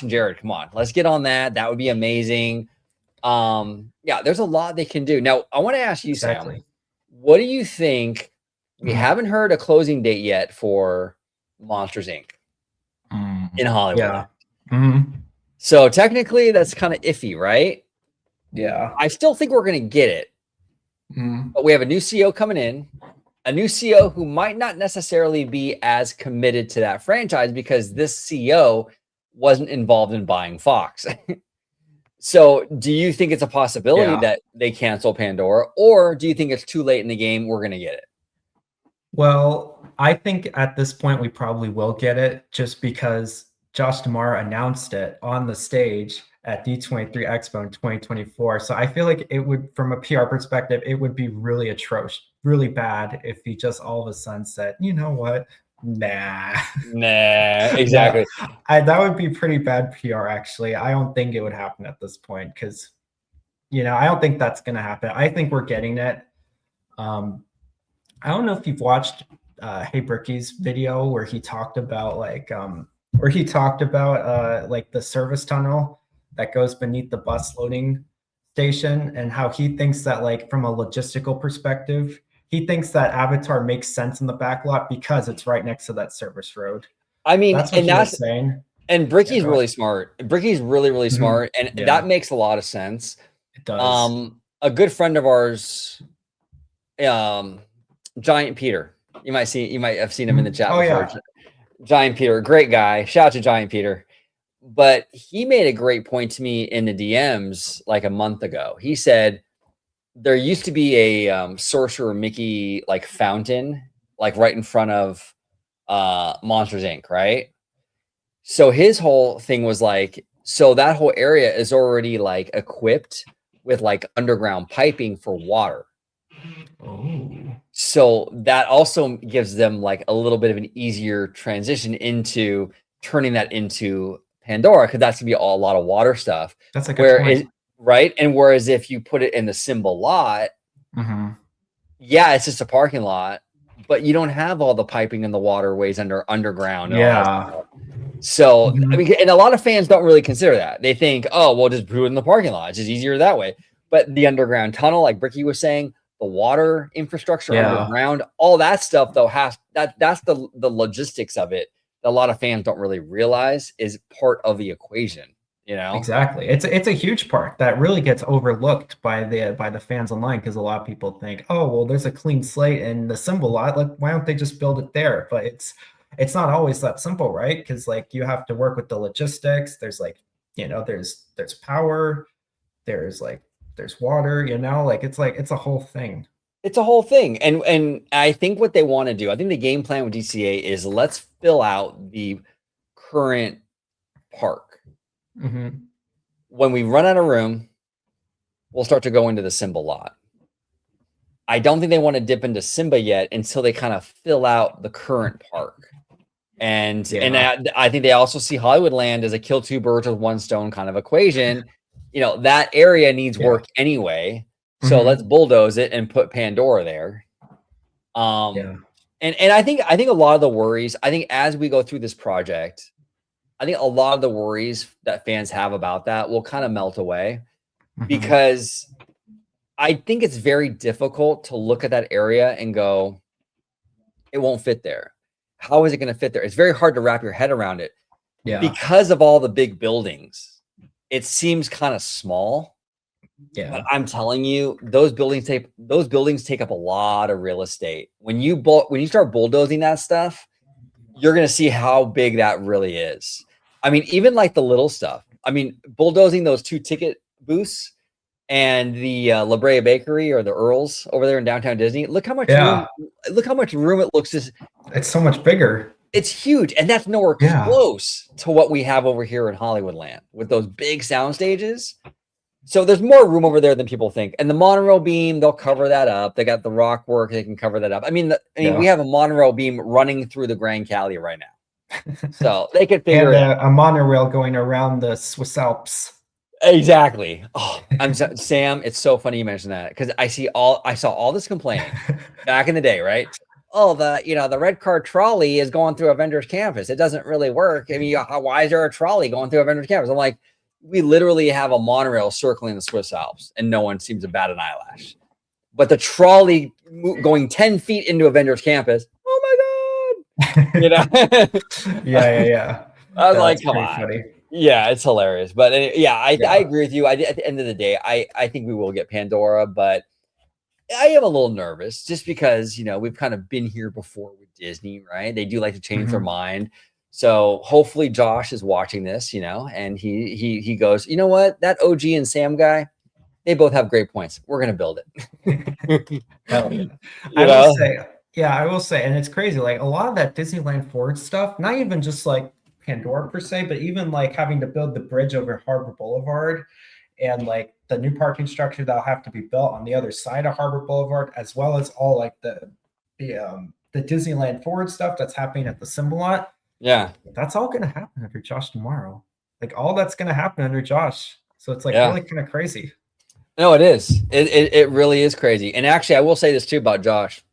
and Jared, come on, let's get on that. That would be amazing. Yeah, there's a lot they can do. Now, I want to ask you, Sam, what do you think? We haven't heard a closing date yet for Monsters Inc. In Hollywood. So technically, that's kind of iffy, right? Yeah. I still think we're going to get it. But we have a new CEO coming in, a new CEO who might not necessarily be as committed to that franchise because this CEO wasn't involved in buying Fox. So do you think it's a possibility that they cancel Pandora, or do you think it's too late in the game? We're going to get it. Well, I think at this point, we probably will get it just because Josh D'Amaro announced it on the stage at D23 Expo in 2024. So I feel like it would, from a PR perspective, it would be really atrocious, really bad if he just all of a sudden said, you know what? Nah, exactly. That would be pretty bad PR, actually. I don't think it would happen at this point because, you know, I don't think that's going to happen. I think we're getting it. I don't know if you've watched Hey Bricky's video where he talked about like the service tunnel that goes beneath the bus loading station and how he thinks that like from a logistical perspective, he thinks that Avatar makes sense in the back lot because it's right next to that service road. I mean, that's what he was saying. And Bricky's really smart. Bricky's really smart, and that makes a lot of sense. It does. A good friend of ours, Giant Peter. You might have seen him in the chat before. Giant Peter, great guy. Shout out to Giant Peter. But he made a great point to me in the DMs like a month ago. He said there used to be a Sorcerer Mickey like fountain like right in front of Monsters Inc., right? So his whole thing was like, so that whole area is already like equipped with like underground piping for water. So that also gives them like a little bit of an easier transition into turning that into Pandora, because that's gonna be a lot of water stuff. That's like a right. And whereas if you put it in the symbol lot, yeah, it's just a parking lot, but you don't have all the piping and the waterways underground. And all that Yeah. stuff. So, I mean, and a lot of fans don't really consider that. They think, oh, well, just put it in the parking lot. It's just easier that way. But the underground tunnel, like Bricky was saying, the water infrastructure underground, all that stuff, though, that's the logistics of it that a lot of fans don't really realize is part of the equation. You know, exactly. It's a huge part that really gets overlooked by the fans online, because a lot of people think, oh, well, there's a clean slate in the symbol lot. Like, why don't they just build it there? But it's not always that simple, right? Because like you have to work with the logistics. There's like, there's power, there's water, like it's a whole thing. It's a whole thing. And I think what they want to do, I think the game plan with DCA is let's fill out the current park. When we run out of room, we'll start to go into the symbol lot. I don't think they want to dip into Simba yet until they kind of fill out the current park. And I think they also see Hollywoodland as a kill two birds with one stone kind of equation. That area needs work anyway. So let's bulldoze it and put Pandora there. And I think a lot of the worries, I think as we go through this project, I think a lot of the worries that fans have about that will kind of melt away, because I think it's very difficult to look at that area and go, it won't fit there. How is it going to fit there? It's very hard to wrap your head around it because of all the big buildings. It seems kind of small. Yeah, but I'm telling you, those buildings take up a lot of real estate. When you start bulldozing that stuff, you're going to see how big that really is. I mean, even like the little stuff. I mean, bulldozing those 2 ticket booths and the La Brea Bakery or the Earls over there in downtown Disney. Look how much room it looks. It's so much bigger. It's huge, and that's nowhere close to what we have over here in Hollywoodland with those big sound stages. So there's more room over there than people think. And the monorail beam, they'll cover that up. They got the rock work; they can cover that up. I mean, we have a monorail beam running through the Grand Cali right now. So they could figure a monorail going around the Swiss Alps. Exactly. Oh, Sam, it's so funny you mentioned that, because I saw all this complaining back in the day, right? Oh, the red car trolley is going through a vendor's campus. It doesn't really work. I mean, why is there a trolley going through a vendor's campus? I'm like, we literally have a monorail circling the Swiss Alps, and no one seems to bat an eyelash. But the trolley going 10 feet into a vendor's campus, oh my God. Yeah. I was like, come on. Funny. Yeah, it's hilarious. But I agree with you. At the end of the day, I think we will get Pandora, but I am a little nervous just because, we've kind of been here before with Disney, right? They do like to change their mind. So hopefully Josh is watching this, and he goes, you know what? That OG and Sam guy, they both have great points. We're going to build it. I will say, and it's crazy, like a lot of that Disneyland Forward stuff, not even just like Pandora per se, but even like having to build the bridge over Harbor Boulevard and like the new parking structure that'll have to be built on the other side of Harbor Boulevard, as well as all like the Disneyland Forward stuff that's happening at the symbol lot. Yeah. That's all going to happen under Josh tomorrow. Like all that's going to happen under Josh. So it's like really kind of crazy. No, it is. It really is crazy. And actually, I will say this too about Josh.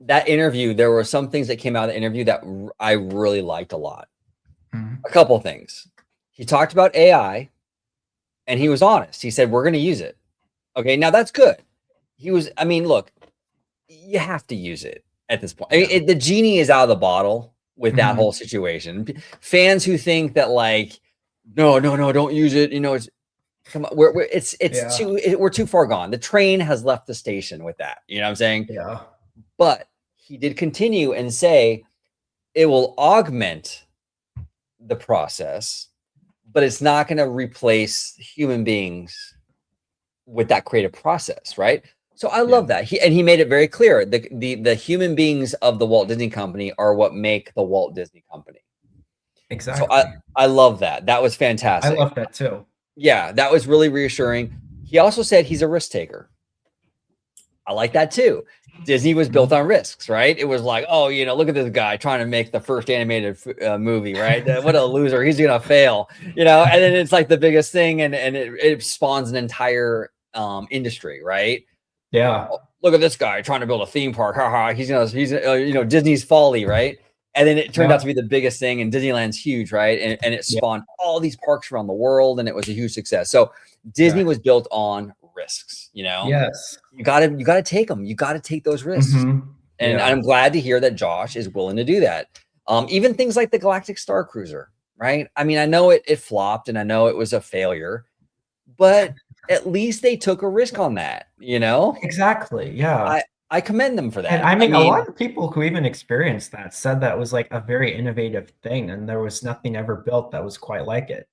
That interview, there were some things that came out of the interview that I really liked a lot. A couple of things. He talked about AI, and he was honest. He said, we're going to use it. Okay, now that's good. Look, you have to use it at this point. I mean, the genie is out of the bottle with that whole situation. Fans who think that like, no, don't use it. It's come on, we're too far gone. The train has left the station with that. You know what I'm saying? Yeah. But he did continue and say it will augment the process, but it's not going to replace human beings with that creative process, right? So I love that. He made it very clear. The human beings of the Walt Disney Company are what make the Walt Disney Company. Exactly. So I love that. That was fantastic. I love that too. Yeah, that was really reassuring. He also said he's a risk taker. I like that too. Disney was built on risks, right? It was like, oh, look at this guy trying to make the first animated movie, right? What a loser. He's going to fail, and then it's like the biggest thing. And it spawns an entire industry, right? Yeah. look at this guy trying to build a theme park. He's Disney's Folly, right? And then it turned out to be the biggest thing, and Disneyland's huge, right? And it spawned all these parks around the world, and it was a huge success. So Disney was built on risks, Yes. You gotta take them. You gotta take those risks. And I'm glad to hear that Josh is willing to do that. Even things like the Galactic Star Cruiser, right? I mean, I know it flopped, and I know it was a failure, but at least they took a risk on that, Exactly. Yeah. I commend them for that. And I mean, a lot of people who even experienced that said that was like a very innovative thing, and there was nothing ever built that was quite like it.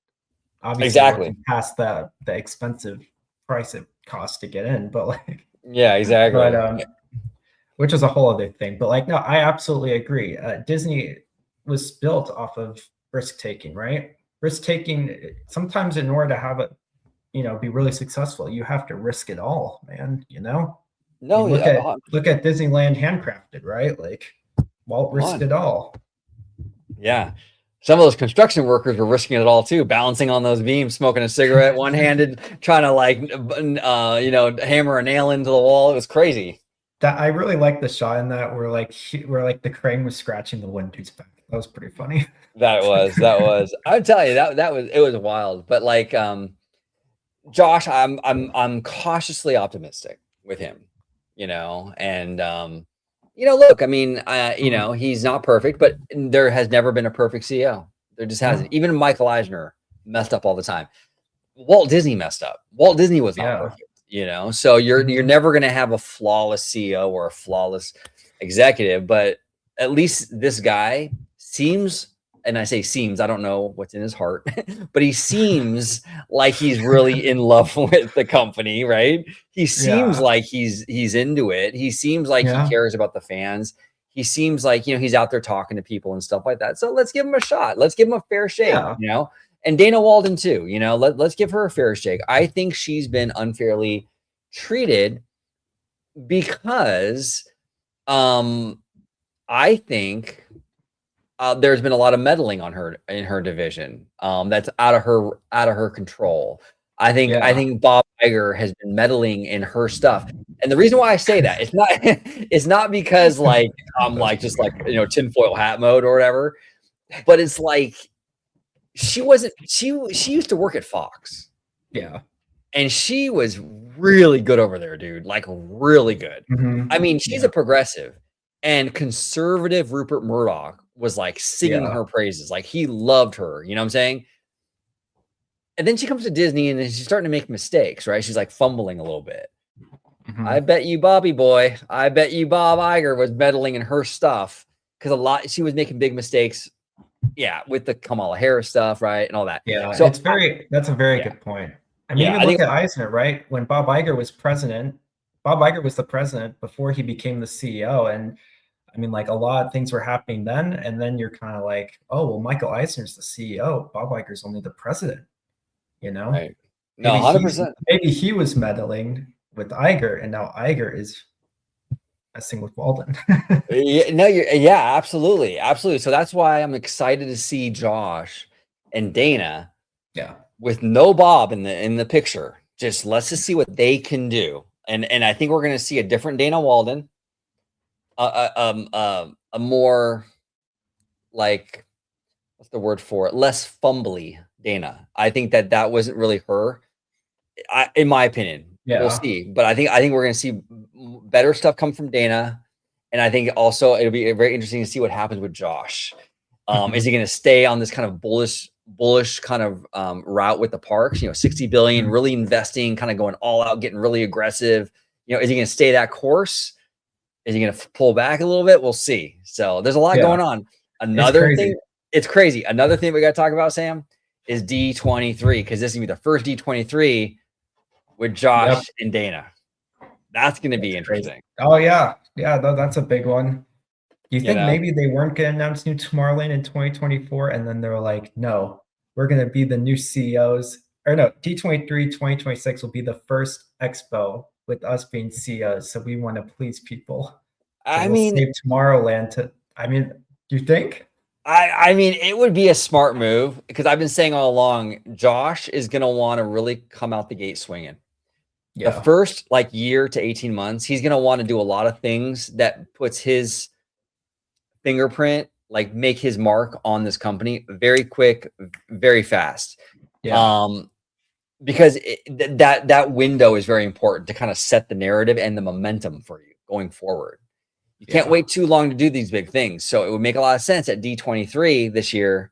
Obviously, exactly past the expensive price it cost to get in, but like, yeah, exactly. But which is a whole other thing. But like, no, I absolutely agree. Disney was built off of risk taking, right? Risk taking. Sometimes in order to have it, be really successful, you have to risk it all, man. No, look at Disneyland Handcrafted, right? Like Walt risked it all. Yeah. Some of those construction workers were risking it all too, balancing on those beams, smoking a cigarette, one-handed, trying to hammer a nail into the wall. It was crazy. That I really like the shot in that where the crane was scratching the one dude's back. That was pretty funny. That was. I'd tell you it was wild. But like Josh, I'm cautiously optimistic with him. And look, I mean, he's not perfect, but there has never been a perfect CEO. There just hasn't. Even Michael Eisner messed up all the time. Walt Disney messed up. Walt Disney was not perfect, so you're never going to have a flawless CEO or a flawless executive, but at least this guy seems, and I say seems, I don't know what's in his heart, but he seems like he's really in love with the company, right? He seems like he's into it. He seems like he cares about the fans. He seems like, he's out there talking to people and stuff like that. So let's give him a shot. Let's give him a fair shake, and Dana Walden too, let's give her a fair shake. I think she's been unfairly treated because I think there's been a lot of meddling in her division. That's out of her control. I think Bob Iger has been meddling in her stuff. And the reason why I say that, it's not because like I'm like just like tinfoil hat mode or whatever, but it's like she used to work at Fox. Yeah. And she was really good over there, dude. Like really good. I mean, she's a progressive, and conservative Rupert Murdoch was like singing her praises. Like he loved her. You know what I'm saying? And then she comes to Disney and she's starting to make mistakes, right? She's like fumbling a little bit. I bet you Bobby boy, I bet you Bob Iger was meddling in her stuff because she was making big mistakes. Yeah, with the Kamala Harris stuff, right? And all that. Yeah, so that's a very good point. I mean, even look at Eisner, right? When Bob Iger was president, Bob Iger was the president before he became the CEO. And I mean, like a lot of things were happening then. And then you're kind of like, oh, well, Michael Eisner's the CEO. Bob Iger's only the president, Right. No, 100%. Maybe he was meddling with Iger, and now Iger is messing with Walden. Absolutely. Absolutely. So that's why I'm excited to see Josh and Dana. Yeah. With no Bob in the picture, let's just see what they can do, and I think we're going to see a different Dana Walden, a more like what's the word for it? Less fumbly Dana. I think that wasn't really her, in my opinion. Yeah, we'll see, but I think we're going to see better stuff come from Dana, and I think also it'll be very interesting to see what happens with Josh. Is he going to stay on this kind of bullish kind of route with the parks, 60 billion, really investing, kind of going all out, getting really aggressive, is he going to stay that course? Is he going to pull back a little bit? We'll see. So there's a lot going on. Another thing, it's crazy. Another thing we got to talk about, Sam, is D23, because this is going to be the first D23 with Josh and Dana. That's going to be interesting. Oh yeah. Yeah. That's a big one. Do you think maybe they weren't going to announce new Tomorrowland in 2024? And then they were like, no, we're going to be the new CEOs. Or no, D23 2026 will be the first expo with us being CEOs. So we want to please people. So I mean, save Tomorrowland do you think? I mean, it would be a smart move because I've been saying all along, Josh is going to want to really come out the gate swinging. The first like year to 18 months, he's going to want to do a lot of things that puts his fingerprint, like make his mark on this company very quick, very fast. Because that window is very important to kind of set the narrative and the momentum for you going forward. You can't wait too long to do these big things. So it would make a lot of sense at D23 this year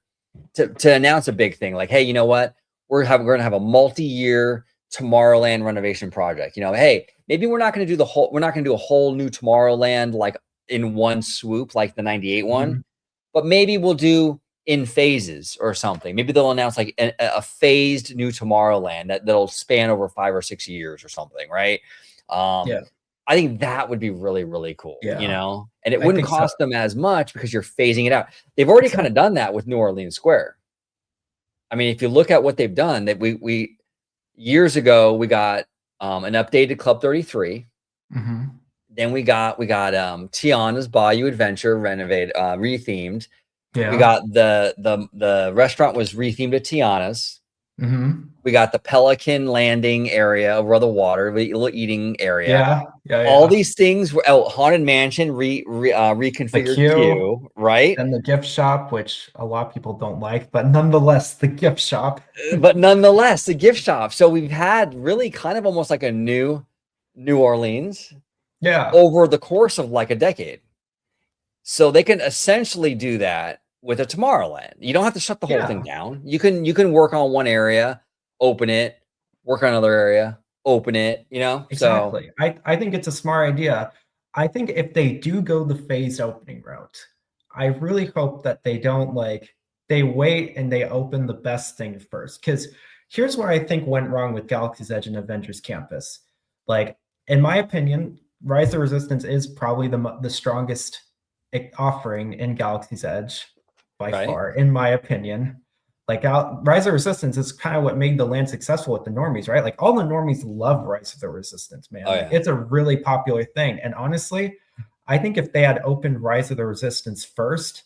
to announce a big thing like, hey, you know what? We're going to have a multi-year Tomorrowland renovation project. You know, hey, maybe we're not going to do a whole new Tomorrowland like in one swoop like the 98 one, but maybe we'll do in phases or something. Maybe they'll announce like a phased new Tomorrowland that'll span over 5 or 6 years or something, right? I think that would be really, really cool, you know, and it wouldn't cost them as much because you're phasing it out. They've already kind of done that with New Orleans Square. I mean, if you look at what they've done, that we years ago, we got an updated Club 33. Then we got Tiana's Bayou Adventure rethemed. We got the restaurant was rethemed at Tiana's. We got the Pelican Landing area over the water, the little eating area. All these things were Haunted Mansion reconfigured queue, right? And the gift shop, which a lot of people don't like, but nonetheless, the gift shop. So we've had really kind of almost like a new New Orleans over the course of like a decade. So they can essentially do that with a Tomorrowland. You don't have to shut the whole thing down. You can work on one area, open it, work on another area, open it, you know? Exactly. So I think it's a smart idea. I think if they do go the phased opening route, I really hope that they don't they wait and they open the best thing first. Because here's where I think went wrong with Galaxy's Edge and Avengers Campus. Like, in my opinion, Rise of the Resistance is probably the strongest offering in Galaxy's Edge by far, in my opinion. Like Rise of the Resistance is kind of what made the land successful with the normies, right? Like all the normies love Rise of the Resistance, man. It's a really popular thing. And honestly, I think if they had opened Rise of the Resistance first,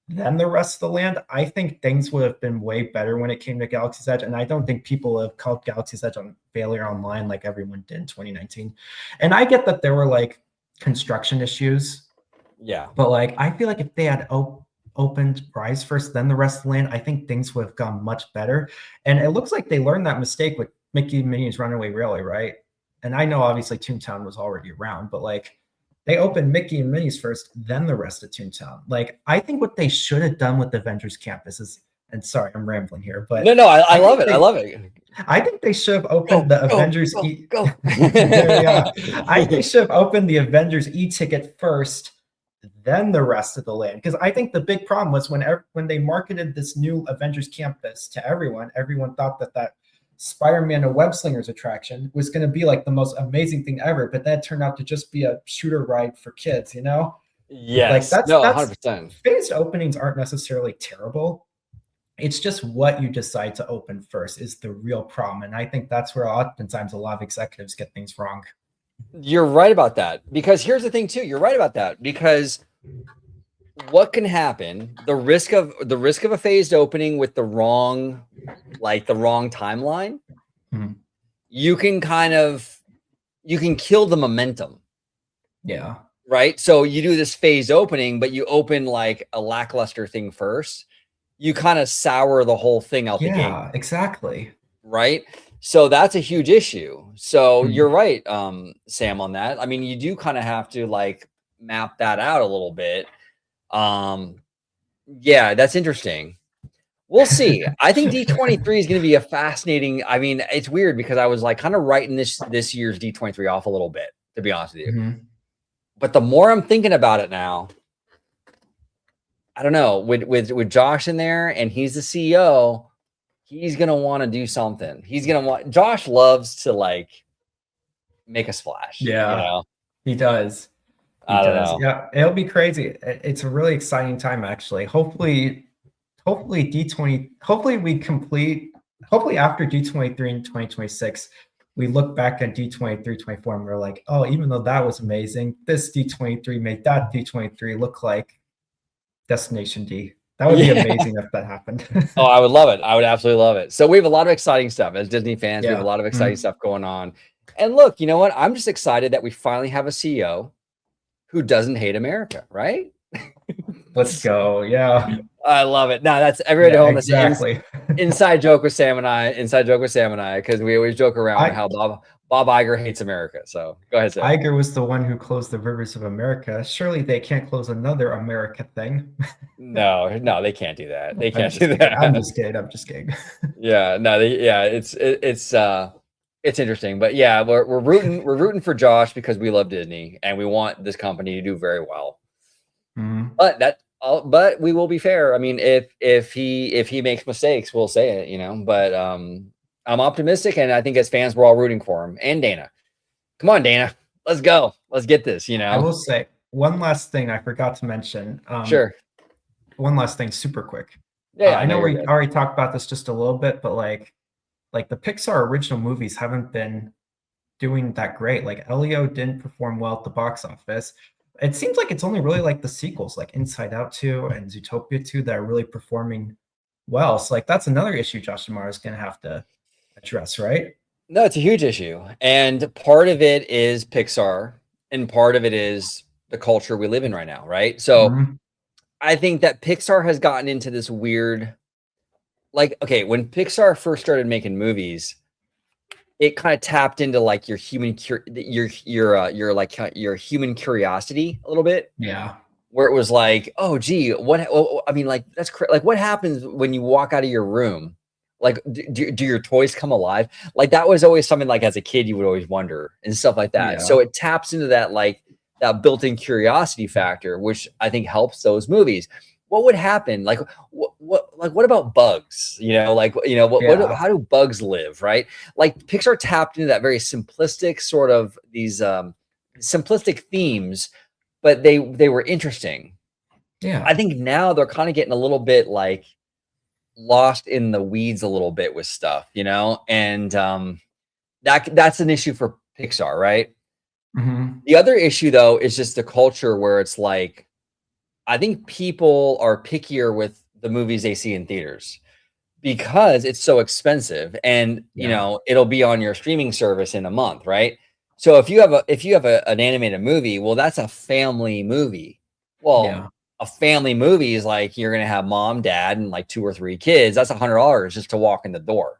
then the rest of the land, I think things would have been way better when it came to Galaxy's Edge. And I don't think people have called Galaxy's Edge on failure online like everyone did in 2019. And I get that there were like construction issues. But like, I feel like if they had opened Rise first, then the rest of the land, I think things would have gone much better. And it looks like they learned that mistake with Mickey and Minnie's Runaway Railway, right? And I know obviously Toontown was already around, but like they opened Mickey and Minnie's first, then the rest of Toontown. Like I think what they should have done with Avengers Campus is, and sorry, I'm rambling here, but no, I love it. I love it. I think they should have opened Avengers I think they should have opened the Avengers e-ticket first, then the rest of the land. Because I think the big problem was when they marketed this new Avengers Campus to everyone thought that Spider-Man and Web Slingers attraction was going to be like the most amazing thing ever, but that turned out to just be a shooter ride for kids, you know? Yes. Like that's 100%. Phased openings aren't necessarily terrible. It's just what you decide to open first is the real problem. And I think that's where oftentimes a lot of executives get things wrong. You're right about that, because here's the thing too. You're right about that, because what can happen, the risk of a phased opening with the wrong timeline, you can kill the momentum. Right. So you do this phased opening, but you open like a lackluster thing first, you kind of sour the whole thing out the gate. Yeah, exactly. Right. So that's a huge issue. So you're right, Sam, on that. I mean, you do kind of have to like map that out a little bit. Yeah, that's interesting. We'll see. I think D23 is going to be a fascinating. I mean, it's weird because I was like kind of writing this year's D23 off a little bit, to be honest with you. But the more I'm thinking about it now, I don't know, with Josh in there and he's the CEO, he's going to want to do something. Josh loves to like make a splash. Yeah, you know? He does. I don't know. Yeah, it'll be crazy. It's a really exciting time, actually. Hopefully after D23 in 2026, we look back at D23 24 and we're like, oh, even though that was amazing, this D23 made that D23 look like Destination D. That would be amazing if that happened. Oh, I would love it. I would absolutely love it. So we have a lot of exciting stuff as Disney fans. We have a lot of exciting stuff going on. And look, you know what? I'm just excited that we finally have a CEO who doesn't hate America, right? Let's go. Yeah. I love it. No, that's everybody Yeah, home. exactly. Inside joke with Sam and I. Inside joke with Sam and I, because we always joke around I how Bob Iger hates America. So go ahead, Sam. Iger was the one who closed the rivers of America. Surely they can't close another America thing. No, they can't do that. They I'm can't just do kidding. that. I'm just kidding. I'm just kidding. Yeah, no, it's interesting, but yeah, we're rooting for Josh because we love Disney and we want this company to do very well. Mhm. But we will be fair. I mean, if he makes mistakes, we'll say it, you know. But I'm optimistic, and I think as fans, we're all rooting for him and Dana. Come on, Dana, let's go. Let's get this. You I know. will say one last thing I forgot to mention. Sure. One last thing, super quick. Yeah, I know you're we good. already talked about this just a little bit, but like the Pixar original movies haven't been doing that great. Like Elio didn't perform well at the box office. It seems like it's only really like the sequels, like Inside Out 2 and Zootopia 2, that are really performing well. So like that's another issue Josh D'Amaro is going to have to address, right? No, it's a huge issue, and part of it is Pixar, and part of it is the culture we live in right now, right? So Mhm. I think that Pixar has gotten into this weird, like, okay, when Pixar first started making movies, it kind of tapped into like your human your human curiosity a little bit, Yeah. where it was like, oh gee, I mean, like like what happens when you walk out of your room? Like, do your toys come alive? Like that was always something like as a kid you would always wonder and stuff like that. Yeah. So it taps into that like that built-in curiosity factor, which I think helps those movies. What would happen? Like what about bugs? You know, like Yeah. how do bugs live, right? Like Pixar tapped into that very simplistic sort of these simplistic themes, but they were interesting. I Yeah. think now they're kind of getting a little bit like lost in the weeds a little bit with stuff, you know? And that's an issue for Pixar, right? Mhm. The other issue though is just the culture where it's like I think people are pickier with the movies they see in theaters because it's so expensive and you Yeah. know it'll be on your streaming service in a month, right? So if you have an animated movie, well that's a family movie. Well, Yeah. a family movie is like you're gonna have mom, dad, and like 2 or 3 kids. That's $100 just to walk in the door.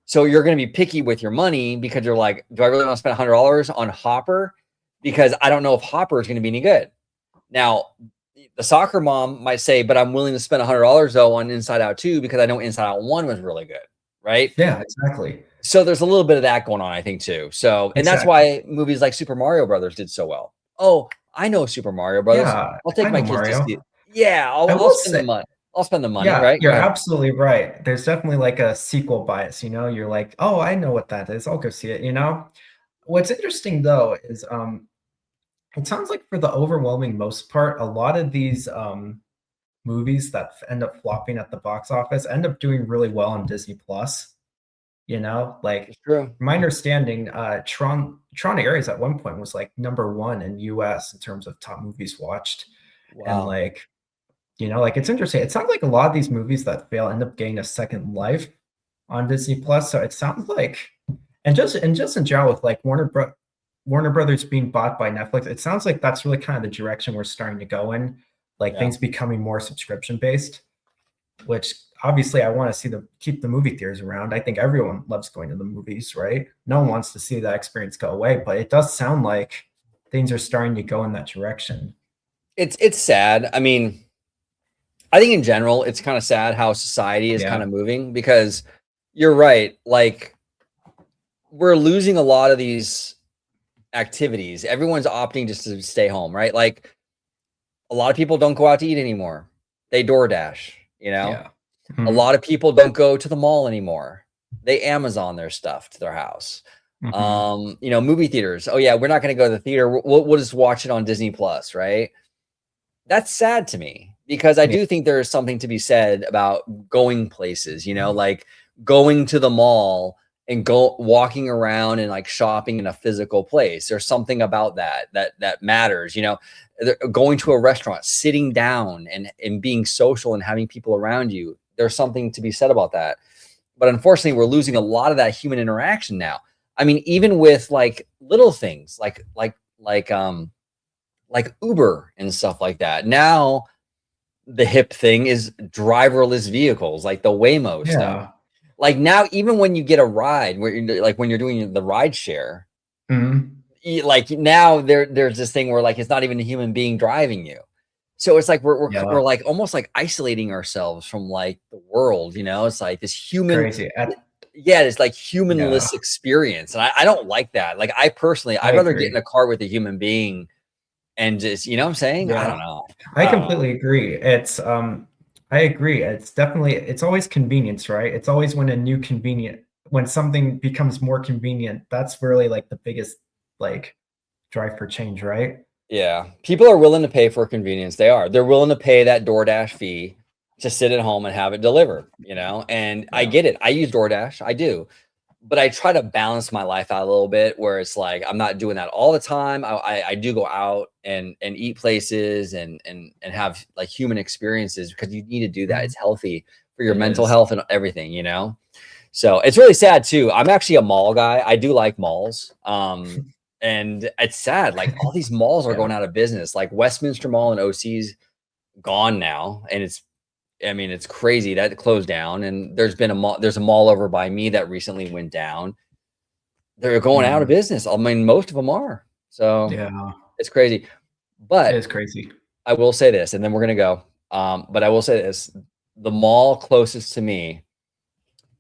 So you're gonna be picky with your money because you're like, do I really want to spend $100 on Hopper? Because I don't know if Hopper is gonna be any good. Now, the soccer mom might say, but I'm willing to spend $100 though on Inside Out 2 because I know Inside Out 1 was really good, right? Yeah, exactly. So there's a little bit of that going on, I think, too. So, and that's Exactly. why movies like Super Mario Brothers did so well. Oh, I know Super Mario Brothers. Yeah, I'll take I my know kids to see it. Mario. Yeah, I I'll will spend the say, money. I'll spend the money, yeah, right? Go you're ahead. absolutely right. There's definitely like a sequel bias, You're like, "Oh, I know what that is. I'll go see it." What's interesting though is it sounds like for the overwhelming most part, a lot of these movies that end up flopping at the box office end up doing really well on Disney Plus. Like It's true. from my understanding, Tron Ares at one point was like number one in US in terms of top movies watched. And Wow. like it's interesting. It sounds like a lot of these movies that fail end up getting a second life on Disney Plus. So it sounds like, and just in general with like Warner Brothers being bought by Netflix, it sounds like that's really kind of the direction we're starting to go in, like Yeah. things becoming more subscription based, which obviously I want to see keep the movie theaters around. I think everyone loves going to the movies, right? No one wants to see that experience go away, but it does sound like things are starting to go in that direction. It's sad. I mean, I think in general, it's kind of sad how society is kind Yeah. of moving because you're right. Like, we're losing a lot of these activities. Everyone's opting just to stay home, right? Like a lot of people don't go out to eat anymore. They DoorDash, you know? Yeah. A Mhm. lot of people don't go to the mall anymore. They Amazon their stuff to their house. Mhm. Movie theaters. Oh yeah, we're not going to go to the theater. We'll just watch it on Disney Plus, right? That's sad to me because I Yeah. do think there is something to be said about going places, like going to the mall and go walking around and like shopping in a physical place. There's something about that matters, going to a restaurant, sitting down and being social and having people around you. There's something to be said about that. But unfortunately, we're losing a lot of that human interaction now. I mean, even with like little things like Uber and stuff like that. Now the hip thing is driverless vehicles, like the Waymo stuff. Yeah. Like now, even when you get a ride, where you're, like when you're doing the ride share, Mhm. like now there's this thing where like it's not even a human being driving you. So it's like we're Yeah. like almost like isolating ourselves from like the world, you know? It's like this human, Crazy. yeah, it's like Yeah, humanless experience. And I don't like that. Like I personally, I I'd rather get in agree. a car with a human being and just, you know what I'm saying? I don't Yeah, know. I completely agree. I agree. It's definitely, it's always convenience, right? It's always when something becomes more convenient, that's really like the biggest like drive for change, right? Yeah, people are willing to pay for convenience. They are. They're willing to pay that DoorDash fee to sit at home and have it delivered, you know? And I Yeah. get it. I use DoorDash. I do. But I try to balance my life out a little bit where it's like I'm not doing that all the time. I do go out and eat places and have like human experiences because you need to do that. Mhm. It's healthy for your It mental is. health and everything, you know? So it's really sad too. I'm actually a mall guy. I do like malls. And it's sad. Like all these malls are Yeah. going out of business. Like Westminster Mall and OC's gone now, and I mean, it's crazy that it closed down. And there's a mall over by me that recently went down. They're going out of Mhm. business. I mean, most of them are. So Yeah, it's crazy. it But is crazy. I will say this, and then we're gonna go. But I will say this: the mall closest to me,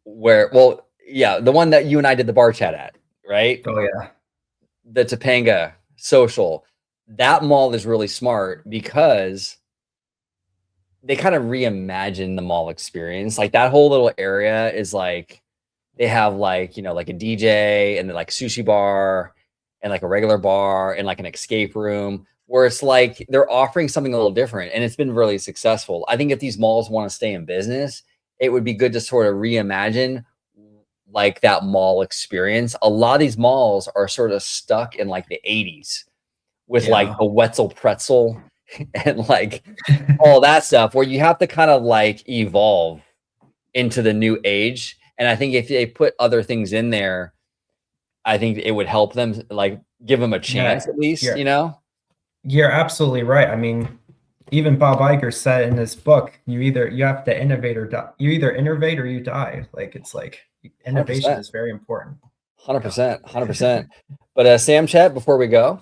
well, yeah, the one that you and I did the bar chat at, right? Oh yeah. The Topanga Social, that mall is really smart because they kind of reimagine the mall experience. Like that whole little area is like they have like, you know, like a DJ and then like sushi bar and like a regular bar and like an escape room where it's like they're offering something a little different and it's been really successful. I think if these malls want to stay in business, it would be good to sort of reimagine like that mall experience. A lot of these malls are sort of stuck in like the 80s with like Yeah. the Wetzel pretzel and like all that stuff where you have to kind of like evolve into the new age. And I think if they put other things in there, I think it would help them like give them a Yeah. chance at least, Yeah. you know? You're absolutely right. I mean, even Bob Iger said in his book, you have to innovate or die. You either innovate or you die. Like it's like innovation 100%. is very important. Yeah. 100%. 100%. But Sam Chat, before we go,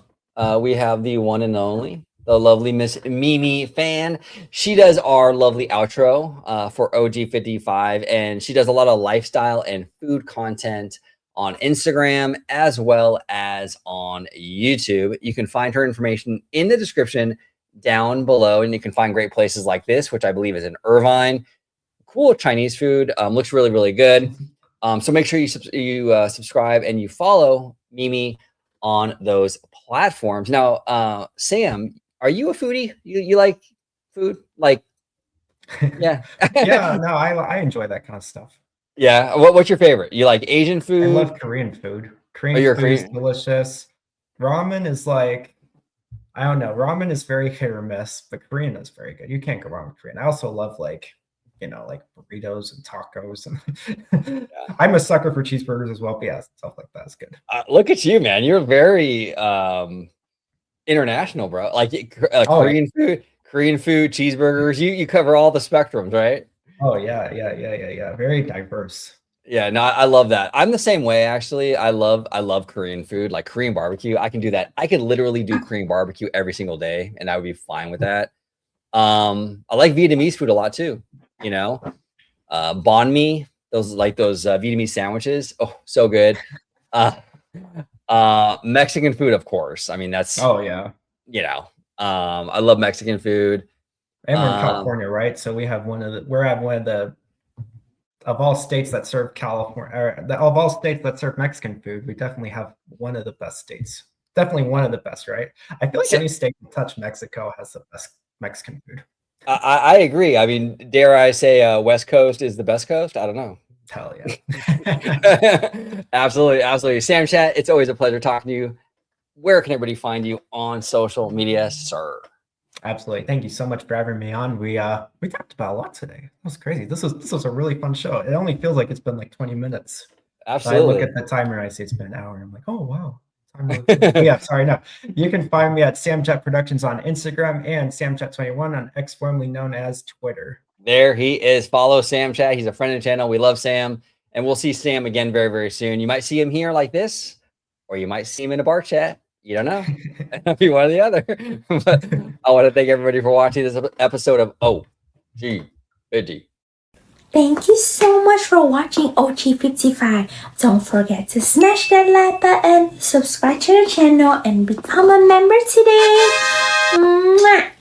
we have the one and only, the lovely Miss Mimi Fan. She does our lovely outro for OG55, and she does a lot of lifestyle and food content on Instagram as well as on YouTube. You can find her information in the description down below, and you can find great places like this, which I believe is in Irvine. Cool Chinese food. Looks really, really good. So make sure you subscribe and you follow Mimi on those platforms. Now, Sam, are you a foodie? You like food? Like, yeah. Yeah, no, I enjoy that kind of stuff. Yeah. What's your favorite? You like Asian I food? love Korean food. Oh, Korean you're a food is Korean. delicious. Ramen is like, I don't know. Ramen is very hit or miss, but Korean is very good. You can't go wrong with Korean. I also love like, like burritos and tacos. And I'm a sucker for cheeseburgers as well. But yeah, stuff like that is good. Look at you, man. You're very international, bro. Like Oh yeah. Korean food, cheeseburgers. You cover all the spectrums, right? Oh yeah, yeah, yeah, yeah, yeah. Very diverse. Yeah, no, I love that. I'm the same way actually. I love Korean food, like Korean barbecue. I can do that. I could literally do Korean barbecue every single day and I would be fine with that. I like Vietnamese food a lot too, you know. Banh mi, those Vietnamese sandwiches. Oh, so good. Uh Mexican food, of course. I mean, that's, Oh yeah. you know, I love Mexican food. And we're in Um California, right? So we're at one of the of all states that serve California, of all states that serve Mexican food, we definitely have one of the best states. Definitely one of the best, right? I feel like so, any state that touch Mexico has the best Mexican food. I agree. I mean, dare I say West Coast is the best coast? I don't know. Hell yeah. Absolutely, absolutely. Sam Chat, it's always a pleasure talking to you. Where can everybody find you on social media, sir? Absolutely. Thank you so much for having me on. We talked about a lot today. That was crazy. This was a really fun show. It only feels like it's been like 20 minutes. Absolutely. I look at the timer and I see it's been an hour. I'm like, oh, wow. Yeah, sorry, no. You can find me at SamChat Productions on Instagram and SamChat21 on X, formerly known as Twitter. There he is. Follow SamChat. He's a friend of the channel. We love Sam, and we'll see Sam again very, very soon. You might see him here like this, or you might see him in a bar chat. You don't know. It'll be one or the other. But I want to thank everybody for watching this episode of OG55. Thank you so much for watching OG55. Don't forget to smash that like button, subscribe to the channel, and become a member today. Mwah!